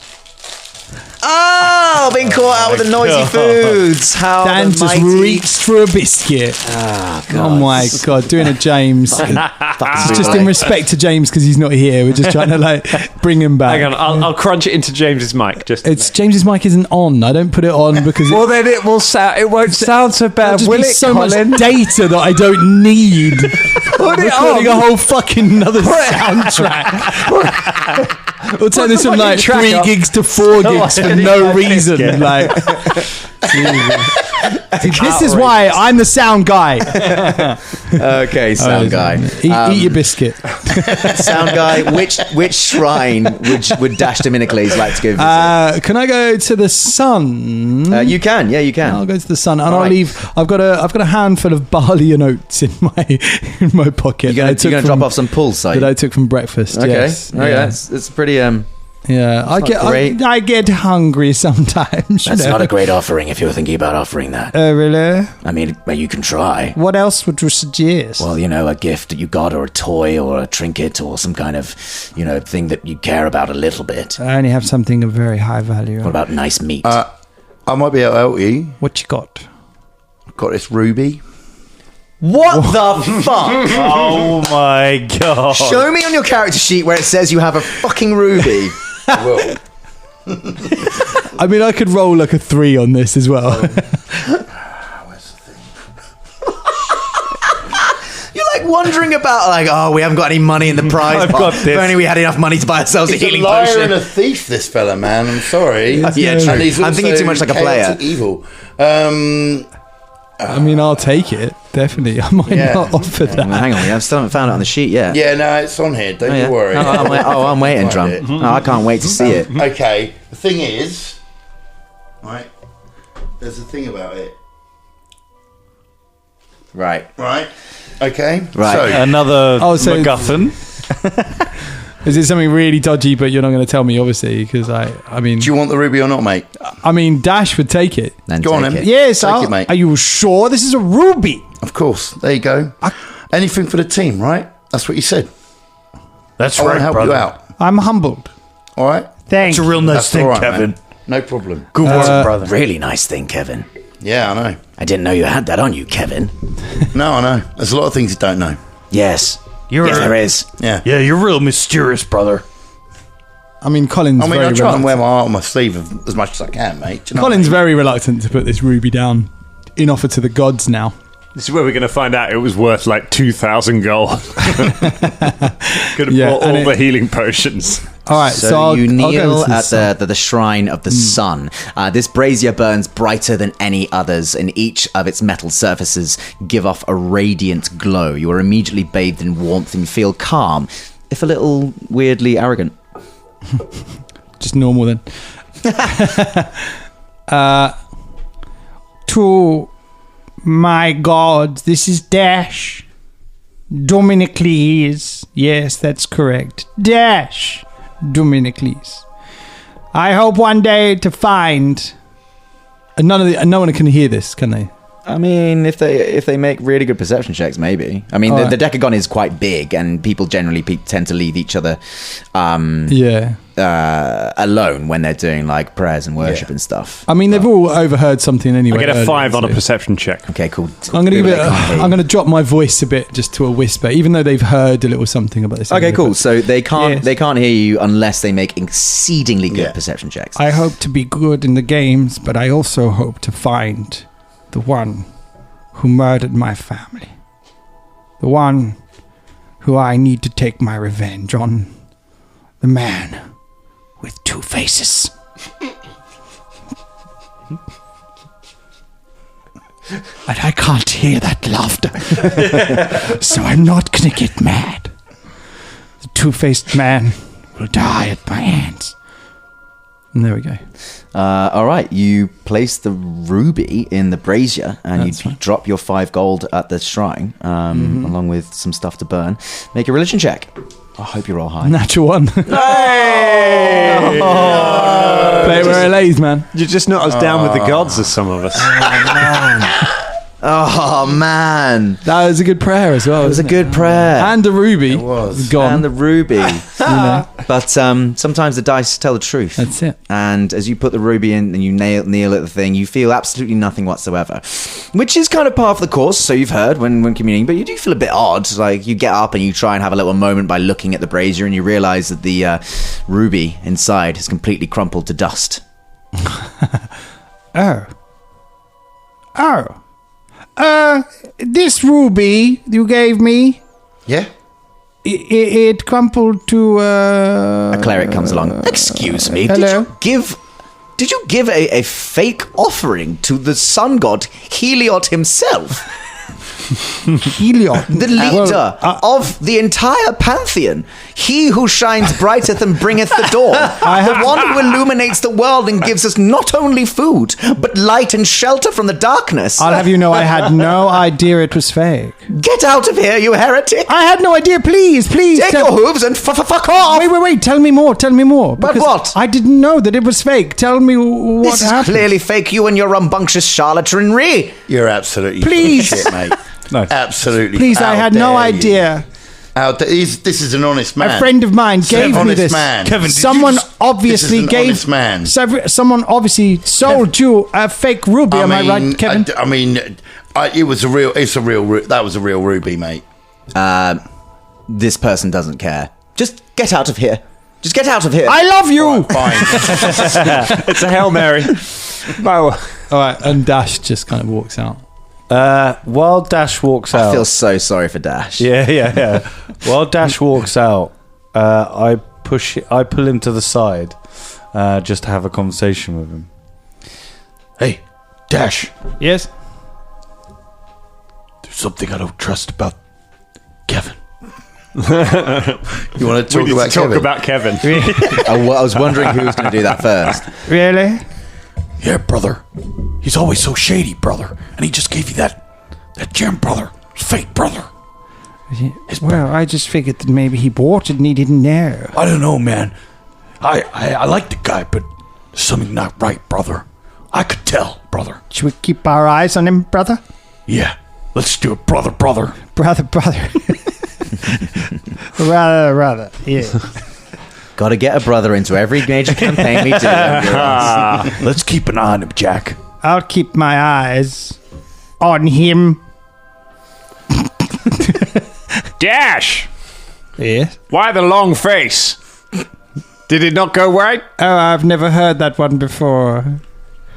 Oh, being caught out with the noisy foods. How Dan the just mighty... reached for a biscuit. Oh my god, doing a James. It's just in respect to James because he's not here. We're just trying to bring him back. Hang on, I'll crunch it into James's mic. It's James's mic isn't on. I don't put it on because well, then it will sound. It won't sound so bad. just Will be it, so Colin? much data that I don't need. Put it Recording on. a whole fucking another soundtrack. We'll turn this from like 3 gigs to 4 gigs for no reason. Like, this is why I'm the sound guy. Okay, sound guy. Eat your biscuit. Sound guy. Which shrine would Dash Dominicles like to go visit? Can I go to the sun? You can. Yeah, you can. I'll go to the sun, and I'll right. leave. I've got a handful of barley and oats in my pocket. You're gonna drop off some pulse, are you? that I took from breakfast. Okay. Yes. Okay, Yeah. it's pretty. Yeah, I get hungry sometimes. That's not a great offering if you're thinking about offering that. Really? I mean, well, you can try. What else would you suggest? Well, a gift that you got, or a toy, or a trinket, or some kind of, thing that you care about a little bit. I only have something of very high value. What about nice meat? I might be able to help you. What you got? I've got this ruby. What the fuck? Oh my god. Show me on your character sheet where it says you have a fucking ruby. Well, I mean, I could roll like a 3 on this as well. You're like wondering about like, oh, we haven't got any money in the prize I've pot. got this. If only we had enough money to buy ourselves a He's a healing liar potion. and a thief, this fella, man. I'm sorry. Yeah, true. And he's I'm thinking also too much like a player. chaotic Evil. I mean, I'll take it. Definitely. I might not offer that. Hang on, I still haven't found it on the sheet yet. Yeah, no, it's on here. Don't you worry. I'm waiting, Drum. Find it. Oh, I can't wait to see it. Okay, the thing is, right, there's a thing about it. Right. Okay. Right. So, Another so- MacGuffin. Is it something really dodgy, but you're not going to tell me, obviously? Because I mean, do you want the ruby or not, mate? I mean, Dash would take it. Then Go on, take then. it. Yes, Take it, mate. Are you sure this is a ruby? Of course. There you go. Anything for the team, right? That's what you said. That's I want right, to help brother. you out. I'm humbled. All right. Thanks. It's a real nice That's thing, all right, Kevin. man. No problem. Good work, brother. Really nice thing, Kevin. Yeah, I know. I didn't know you had that on you, Kevin. No, I know. There's a lot of things you don't know. Yes. You're Yes, there is. Yeah. Yeah, you're real mysterious, brother. I mean, Colin's I mean, very I try and reluctant. wear my heart on my sleeve as much as I can, mate. Do you know Colin's what I mean? very reluctant to put this ruby down in offer to the gods now. This is where we're going to find out it was worth like 2,000 gold. Going to Yeah, bought and all the healing potions. All right, So, so I'll you go kneel to the at sun. the shrine of the sun. This brazier burns brighter than any others, and each of its metal surfaces give off a radiant glow. You are immediately bathed in warmth and feel calm, if a little weirdly arrogant. Just normal then. To my gods, this is Dash. Dominicles. Yes, that's correct. Dash. Dominicles. I hope one day to find. And no one can hear this, can they? I mean, if they make really good perception checks, maybe. I mean, All the right. decagon is quite big, and people generally tend to leave each other Yeah. alone when they're doing like prayers and worship and stuff. I mean, they've all overheard something anyway. I get a earlier, 5 on a so- perception check. Okay, cool. I'm going to give Maybe it. they can't hear you. I'm going to drop my voice a bit, just to a whisper, even though they've heard a little something about this. Okay, cool. So they can't Yes. they can't hear you unless they make exceedingly good perception checks. I hope to be good in the games, but I also hope to find the one who murdered my family. The one who I need to take my revenge on. The man with two faces. And I can't hear that laughter. So I'm not gonna get mad. The two-faced man will die at my hands. And there we go. All right, you place the ruby in the brazier, and That's you fine. drop your 5 gold at the shrine, along with some stuff to burn. Make a religion check. I hope you're all high. Natural one. Play it where it lays, man. You're just not as down with the gods as some of us. Oh man, That was a good prayer as well. it was a good prayer. And the ruby. It was. Gone. And the ruby. But sometimes the dice tell the truth. That's it. And as you put the ruby in and you kneel at the thing, you feel absolutely nothing whatsoever. Which is kind of part of the course, so you've heard when communing, but you do feel a bit odd. Like you get up and you try and have a little moment by looking at the brazier, and you realise that the ruby inside has completely crumpled to dust. Oh. This ruby you gave me, Yeah. it crumpled to, A cleric comes along. Excuse me, hello? did you give a fake offering to the sun god Heliod himself? Heliod. The leader of the entire pantheon. He who shines brighteth and bringeth the dawn. The one who illuminates the world and gives us not only food, but light and shelter from the darkness. I'll have you know I had no idea it was fake. Get out of here, you heretic! I had no idea. Please. Take your hooves and fuck off! Wait. Tell me more. But Because what? I didn't know that it was fake. Tell me what This is happened. clearly fake, you and your rambunctious charlatanry. You're absolutely Please. full of shit, mate. No. Absolutely. Please, I How had no dare you. idea. This is an honest man. A friend of mine gave me honest this. man. Kevin, did Someone you obviously This is an gave. honest man. Someone obviously sold you a fake ruby. Am I right, Kevin? It was a real. It's a real. That was a real ruby, mate. This person doesn't care. Just get out of here. Just get out of here. I love you. Fine. It's a Hail Mary. Wow. All right, and Dash just kind of walks out. While Dash walks out, I feel so sorry for Dash. Yeah. While Dash walks out, I pull him to the side, just to have a conversation with him. Hey, Dash. Yes? There's something I don't trust about Kevin. You want to talk about Kevin? I was wondering who was going to do that first. Really? Yeah, brother. He's always so shady, brother. And he just gave you that gem, brother. Fake, brother. Well, I just figured that maybe he bought it and he didn't know. I don't know, man. I like the guy, but there's something not right, brother. I could tell, brother. Should we keep our eyes on him, brother? Yeah. Let's do it, brother. Brother. Rather, yeah. Got to get a brother into every major campaign we do. Let's keep an eye on him, Jack. I'll keep my eyes on him. Dash! Yes? Why the long face? Did it not go right? Oh, I've never heard that one before.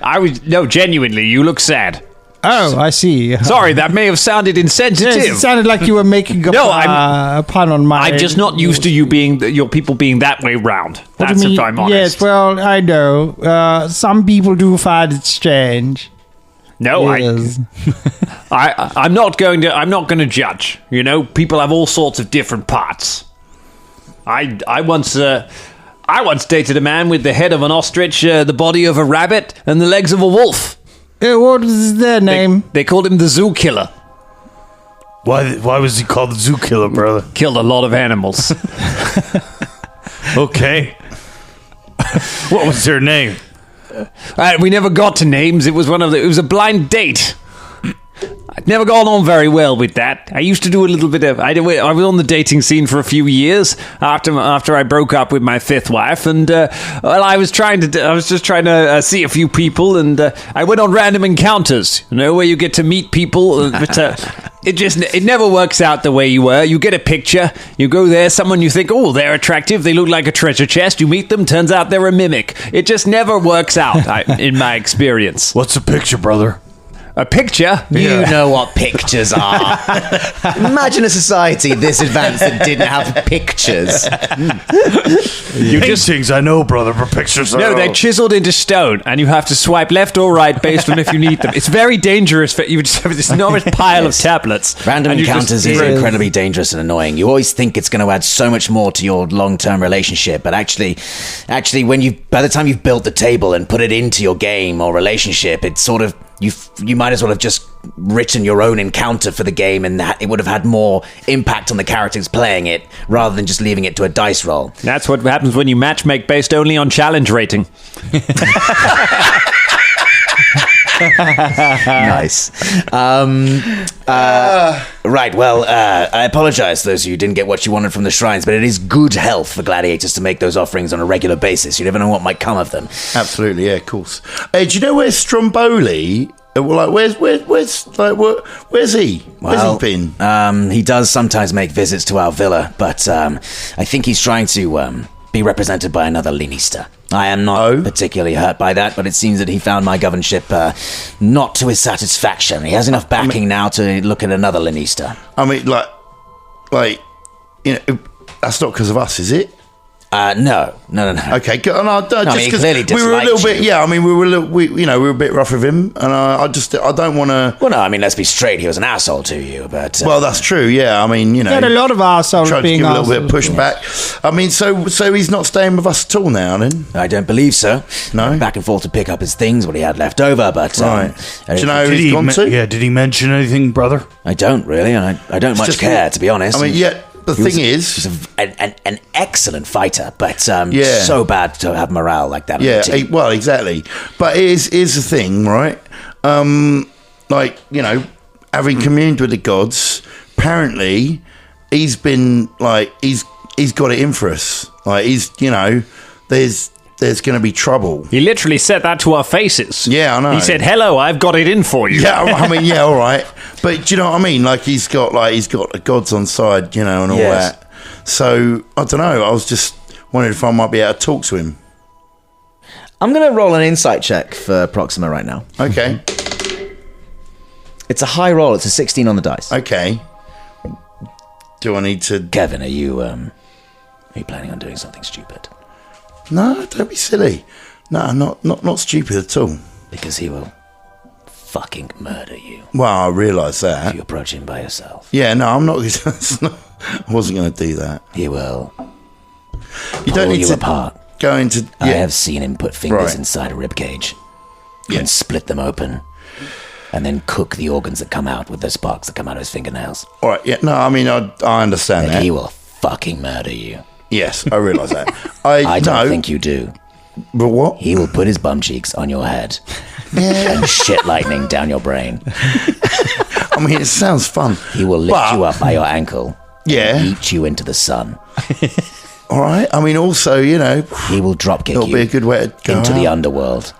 No, genuinely, you look sad. Oh, I see. Sorry, that may have sounded insensitive. Yes, it sounded like you were making a pun on my... I'm just not used to your people being that way round. That's if I'm honest. Yes, well, I know. Some people do find it strange. No, yes. I'm not going to judge. You know, people have all sorts of different parts. I once dated a man with the head of an ostrich, the body of a rabbit, and the legs of a wolf. What was their name? They called him the Zoo Killer. Why was he called the Zoo Killer, brother? Killed a lot of animals. Okay. What was their name? We never got to names. It was it was a blind date. I'd never gone on very well with that. I used to do a little bit of... I was on the dating scene for a few years after I broke up with my fifth wife, and I was just trying to see a few people, and I went on random encounters, where you get to meet people, but it never works out the way you were. You get a picture, you go there, someone you think, oh, they're attractive, they look like a treasure chest, you meet them, turns out they're a mimic. It just never works out, in my experience. What's a picture, brother? A picture? You know what pictures are. Imagine a society this advanced that didn't have pictures. Paintings, I know, brother, but pictures are... No, they're chiseled into stone, and you have to swipe left or right based on if you need them. It's very dangerous. You just have this enormous pile of tablets. Random encounters is incredibly dangerous and annoying. You always think it's going to add so much more to your long-term relationship, but actually, by the time you've built the table and put it into your game or relationship, it's sort of... You might as well have just written your own encounter for the game, and that it would have had more impact on the characters playing it rather than just leaving it to a dice roll. That's what happens when you matchmake based only on challenge rating. Nice. Right, well, I apologize to those of you who didn't get what you wanted from the shrines, but it is good health for gladiators to make those offerings on a regular basis. You never know what might come of them. Absolutely, yeah, of course. Hey, do you know where's Stromboli? Where's he? Where's he been? He does sometimes make visits to our villa, but I think he's trying to be represented by another Linista. I am not particularly hurt by that, but it seems that he found my governorship not to his satisfaction. He has enough backing now to look at another Linista. I mean, that's not because of us, is it? No. Okay, good. He clearly we were a little bit. you. Yeah, I mean, we were a bit rough with him, and I don't want to. Well, no, I mean, let's be straight. He was an asshole to you, but well, that's true. Yeah, I mean, He had a lot of assholes tried being to give a little bit of pushback. I mean, so he's not staying with us at all now, then? I don't believe so. No, back and forth to pick up his things, what he had left over. But right, do you know who he's gone to? Yeah, did he mention anything, brother? I don't really, and I don't much care, to be honest. I mean, yeah. The thing is... He was an excellent fighter, but so bad to have morale like that. Yeah, well, exactly. But here's the thing, right? Having communed with the gods, apparently he's been, he's got it in for us. There's going to be trouble. He literally said that to our faces. Yeah, I know. He said, "Hello, I've got it in for you." Yeah, I mean, yeah, all right. But do you know what I mean? He's got the gods on side, and all that. So I don't know. I was just wondering if I might be able to talk to him. I'm going to roll an insight check for Proxima right now. Okay. It's a high roll. It's a 16 on the dice. Okay. Do I need to... Kevin, are you planning on doing something stupid? No, don't be silly. No, not stupid at all. Because he will fucking murder you. Well, I realise that. If you approach him by yourself. Yeah, no, I'm not... I wasn't going to do that. He will You don't need you to apart. go into... Yeah. I have seen him put fingers Right. inside a ribcage Yeah. and split them open and then cook the organs that come out with the sparks that come out of his fingernails. All right, yeah, no, I mean, I understand And that. he will fucking murder you. Yes, I realise that. I don't think you do. But what? He will put his bum cheeks on your head and shit lightning down your brain. I mean, it sounds fun. He will lift you up by your ankle Yeah. and eat you into the sun. All right. I mean, also, you know, He will dropkick it'll you be a good way to go into the out. underworld.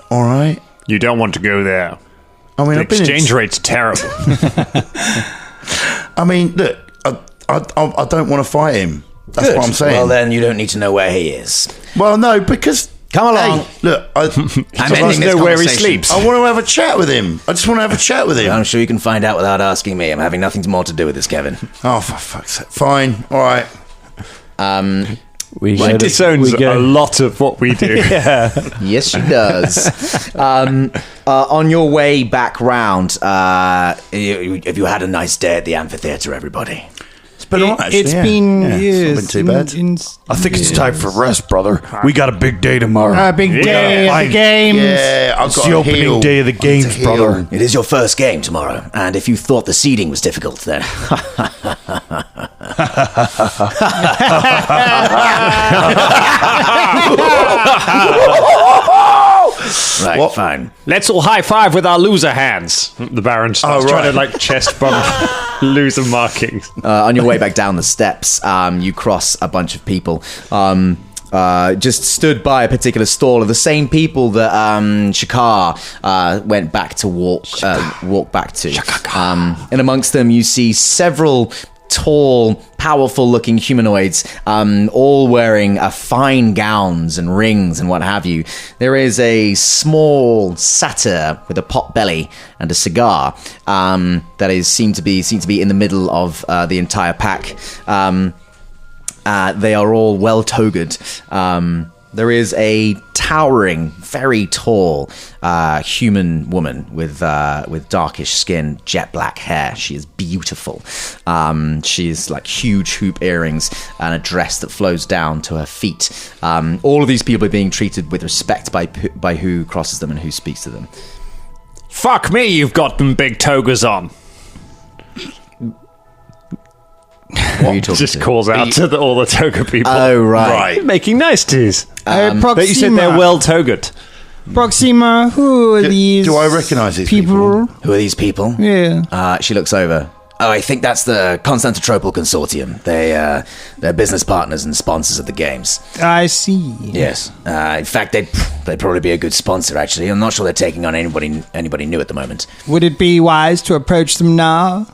All right. You don't want to go there. I mean, The I've been exchange rate's terrible. I mean, look, I don't want to fight him. That's what I'm saying. Well, then you don't need to know where he is. Well, no, because Come along. Hey, look, I'm ending this know where he conversation. sleeps. I want to have a chat with him. I just want to have a chat with him. I'm sure you can find out without asking me. I'm having nothing more to do with this, Kevin. Oh, for fuck's sake! Fine. All right. She disowns a lot of what we do. Yes, she does. On your way back round, Have you had a nice day at the amphitheater, everybody? It's been all right, actually, It's yeah. been Yeah, years. It's not been too bad. I think it's time for rest, brother. We got a big day tomorrow. A big day of Fine. the games. Yeah, I've It's got the to opening heal. day of the I need games, to heal. brother. It is your first game tomorrow, and if you thought the seeding was difficult, then right, What? fine. Let's all high five with our loser hands. The Baron starts Oh, right. trying to like chest bump loser markings. on your way back down the steps, you cross a bunch of people. Just stood by a particular stall of the same people that Shakar went back to walk back to. And amongst them, you see several tall, powerful-looking humanoids, all wearing fine gowns and rings and what have you. There is a small satyr with a pot belly and a cigar that is seem to be in the middle of the entire pack. They are all well-togered. There is a towering, very tall human woman with darkish skin, jet black hair. She is beautiful. She is like huge hoop earrings and a dress that flows down to her feet. All of these people are being treated with respect by who crosses them and who speaks to them. Fuck me, you've got them big togas on. Who are you talking Just to? calls out to all the toga people. Oh, right. Making niceties. Proxima. But you said they're well togered. Proxima, who are these Do I recognise these people? Who are these people? Yeah. She looks over. Oh, I think that's the Constantinople Consortium. They're business partners and sponsors of the games. I see. Yes. In fact, they'd probably be a good sponsor, actually. I'm not sure they're taking on anybody new at the moment. Would it be wise to approach them now?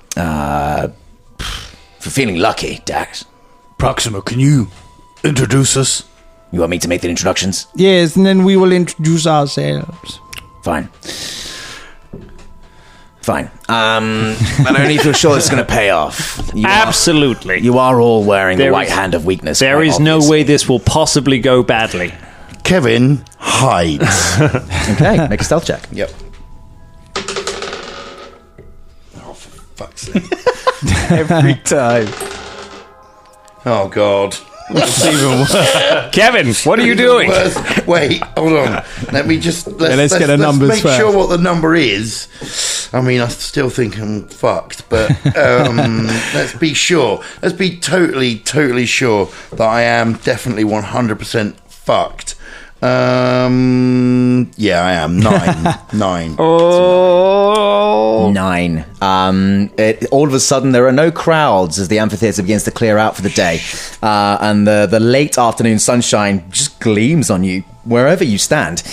For feeling lucky, Dax. Proxima, can you introduce us? You want me to make the introductions? Yes, and then we will introduce ourselves. Fine. But only if you're sure it's going to pay off. Absolutely. You are all wearing the There white is- hand of weakness. There quite is no obviously. way this will possibly go badly. Kevin hides. Okay, make a stealth check. Yep. Oh, for fuck's sake. Every time. Oh, God. Kevin, what are you doing? Worse. Wait, hold on. Let me just... let's get the numbers make first. sure what the number is. I mean, I still think I'm fucked, but let's be sure. Let's be totally sure that I am definitely 100% fucked. Yeah, I am. 9. Oh. 9. All of a sudden, there are no crowds as the amphitheater begins to clear out for the day, and the late afternoon sunshine just gleams on you wherever you stand.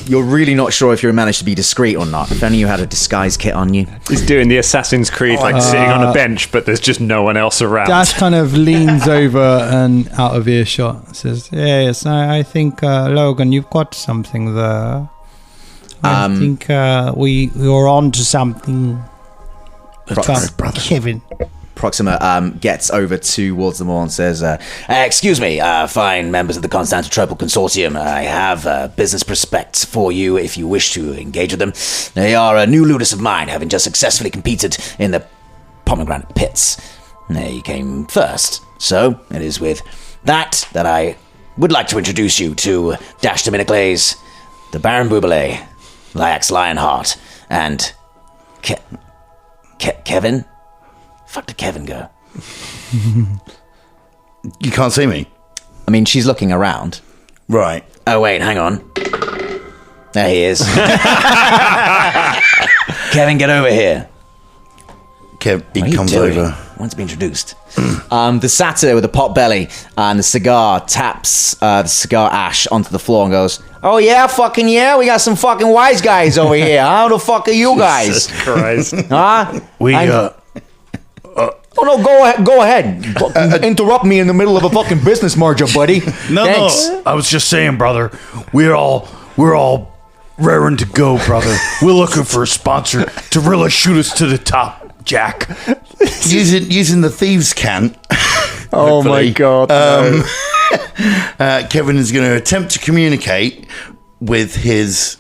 You're really not sure if you managed to be discreet or not. If only you had a disguise kit on you. He's doing the Assassin's Creed, like sitting on a bench, but there's just no one else around. Dash kind of leans over and out of earshot says, yes, I think, Logan, you've got something there. I think we're on to something. Brother. Kevin. Proxima gets over towards them all and says, Excuse me, fine members of the Constantinople Consortium. I have business prospects for you if you wish to engage with them. They are a new ludus of mine, having just successfully competed in the pomegranate pits. They came first, so it is with that I would like to introduce you to Dash Dominicles, the Baron Buble, Lyax Lionheart, and Kevin? Fuck did Kevin go? You can't see me. I mean, she's looking around. Right. Oh, wait, hang on. There he is. Kevin, get over here. He comes over. Wants to be introduced. The satyr with the pot belly and the cigar taps the cigar ash onto the floor and goes, "Oh yeah, fucking yeah, we got some fucking wise guys over here. How the fuck are you guys? Jesus Christ. Huh? We Oh no, go ahead. Interrupt me in the middle of a fucking business merger, buddy. No, Thanks. no. I was just saying, brother. We're all raring to go, brother. We're looking for a sponsor to really shoot us to the top, Jack. Using the thieves' cant. Oh my God. Kevin is going to attempt to communicate with his,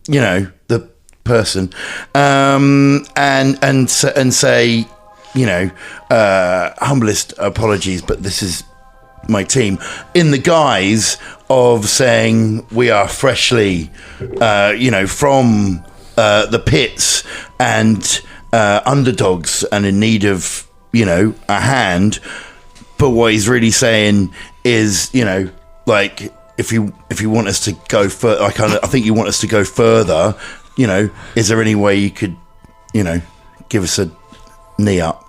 the person, and say, humblest apologies, but this is my team, in the guise of saying we are freshly, from the pits and underdogs and in need of, a hand. But what he's really saying is, if you want us to go further, I think you want us to go further. Is there any way you could, give us a knee up?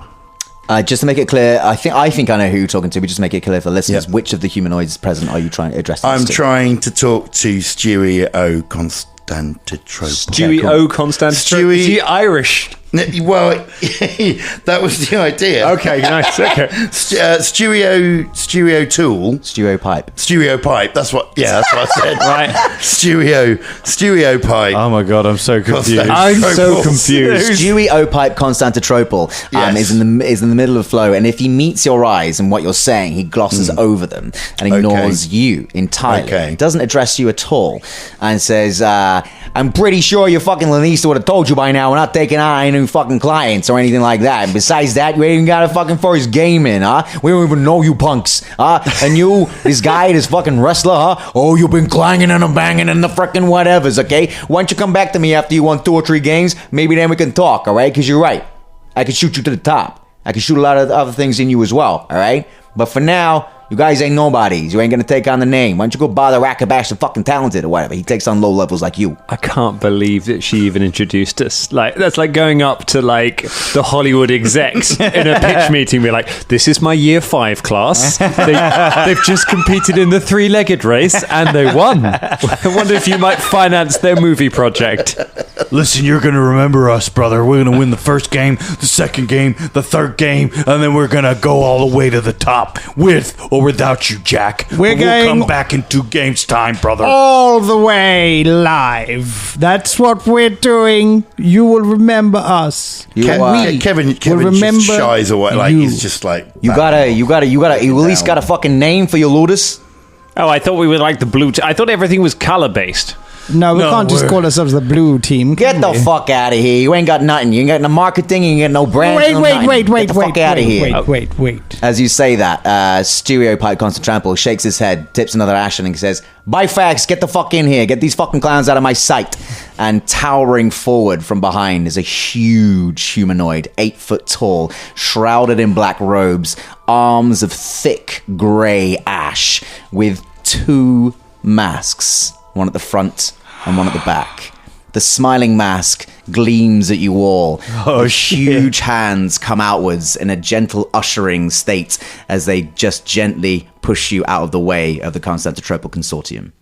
Just to make it clear, I think I know who you're talking to, but just to make it clear for the listeners, which of the humanoids present are you trying to address? I'm trying to talk to Stewie O. Constantinople. Stewie O. Constantinople. Is he Irish? Well, that was the idea. Okay, nice. Okay. Stewie O'Toole. Stewie Pipe. Stewie Pipe. That's what I said. Right. Stewie Pipe. Oh my God, I'm so confused. I'm so confused. Stewie O. Pipe Constantinople is in the middle of the flow, and if he meets your eyes and what you're saying, he glosses over them and ignores you entirely. Okay. Doesn't address you at all, and says, "I'm pretty sure your fucking Lanista would have told you by now. We're not taking on any fucking clients or anything like that. And besides that, you ain't even got a fucking first game in, huh? We don't even know you punks, huh? And you, this guy, this fucking wrestler, huh? Oh, you've been clanging and banging and the freaking whatevers, okay? Why don't you come back to me after you won 2 or 3 games? Maybe then we can talk, all right? Because you're right. I can shoot you to the top. I can shoot a lot of other things in you as well, all right? But for now, you guys ain't nobodies. You ain't gonna take on the name. Why don't you go bother Rakabash the fucking talented or whatever? He takes on low levels like you." I can't believe that she even introduced us. Like, that's like going up to like the Hollywood execs in a pitch meeting, be like, "This is my year 5 class. They've just competed in the 3-legged race and they won. I wonder if you might finance their movie project." Listen, you're going to remember us, brother. We're going to win the first game, the second game, the third game, and then we're going to go all the way to the top with or without you, Jack. We'll come back in 2 games' time, brother. All the way live. That's what we're doing. You will remember us. Kevin remember just shies away. Like, he's just like... You at least got a fucking name for your ludus? Oh, I thought we were like the blue. I thought everything was color based. No, we can't just call ourselves the blue team. Get the fuck out of here. You ain't got nothing. You ain't got no marketing. You ain't got no brand. Wait. Get the fuck out of here. Wait. As you say that, Stewie Pipe Constantinople shakes his head, tips another ash and says, "By fax, get the fuck in here. Get these fucking clowns out of my sight." And towering forward from behind is a huge humanoid, 8 foot tall, shrouded in black robes, arms of thick grey ash, with 2 masks. One at the front and one at the back. The smiling mask gleams at you all. Huge hands come outwards in a gentle ushering state as they just gently push you out of the way of the Constantinople Consortium.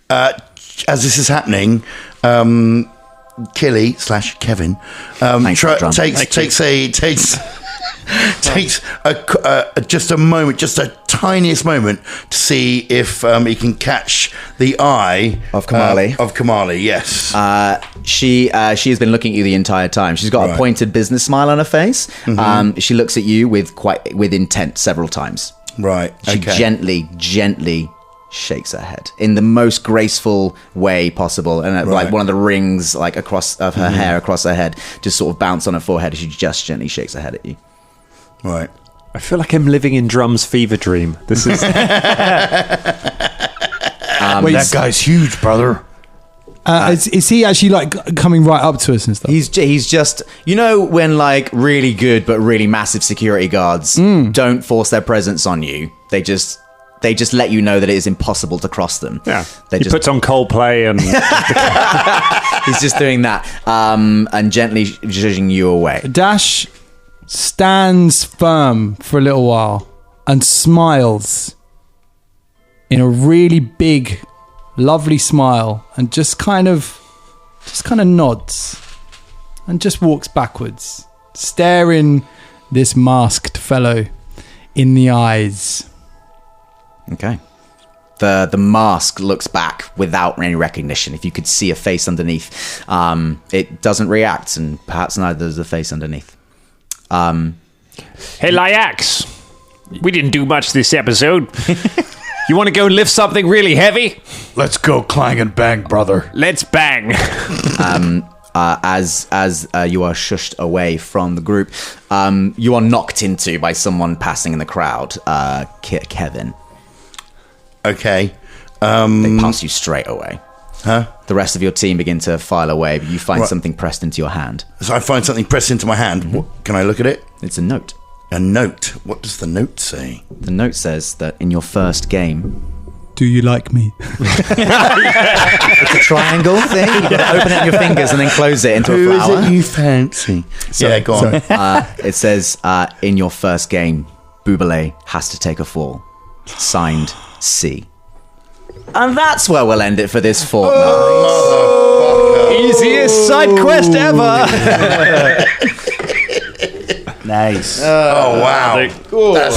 As this is happening, Killy/Kevin takes just a moment, just a tiniest moment, to see if he can catch The eye of Kamali. Of Kamali, yes. She has been looking at you the entire time. She's got a pointed business smile on her face. Mm-hmm. She looks at you with intent several times. Right. She gently shakes her head in the most graceful way possible, and like one of the rings like across of her hair across her head just sort of bounce on her forehead as she just gently shakes her head at you. Right. I feel like I'm living in Drum's fever dream. This is that guy's huge, brother. Is he actually like coming right up to us and stuff? He's just, you know, when like really good but really massive security guards don't force their presence on you. They just let you know that it is impossible to cross them. Yeah. He puts on Coldplay and he's just doing that and gently zhuzhing you away. Dash stands firm for a little while and smiles in a really big, lovely smile, and just kind of nods and just walks backwards, staring this masked fellow in the eyes. Okay. The mask looks back without any recognition. If you could see a face underneath, it doesn't react, and perhaps neither does the face underneath. Hey, Lyax, we didn't do much this episode. You want to go lift something really heavy? Let's go clang and bang, brother. Let's bang. As you are shushed away from the group, you are knocked into by someone passing in the crowd. Kevin. Okay. They pass you straight away. Huh? The rest of your team begin to file away, but you find something pressed into your hand. So I find something pressed into my hand. Mm-hmm. Can I look at it? It's a note. A note? What does the note say? The note says that in your first game... Do you like me? It's a triangle thing. You've got to open it in your fingers and then close it into a flower. Who is it you fancy? Go on. It says, in your first game, Boubelet has to take a fall. Signed, C. And that's where we'll end it for this fortnight. Easiest side quest ever. Nice. Oh, wow. That's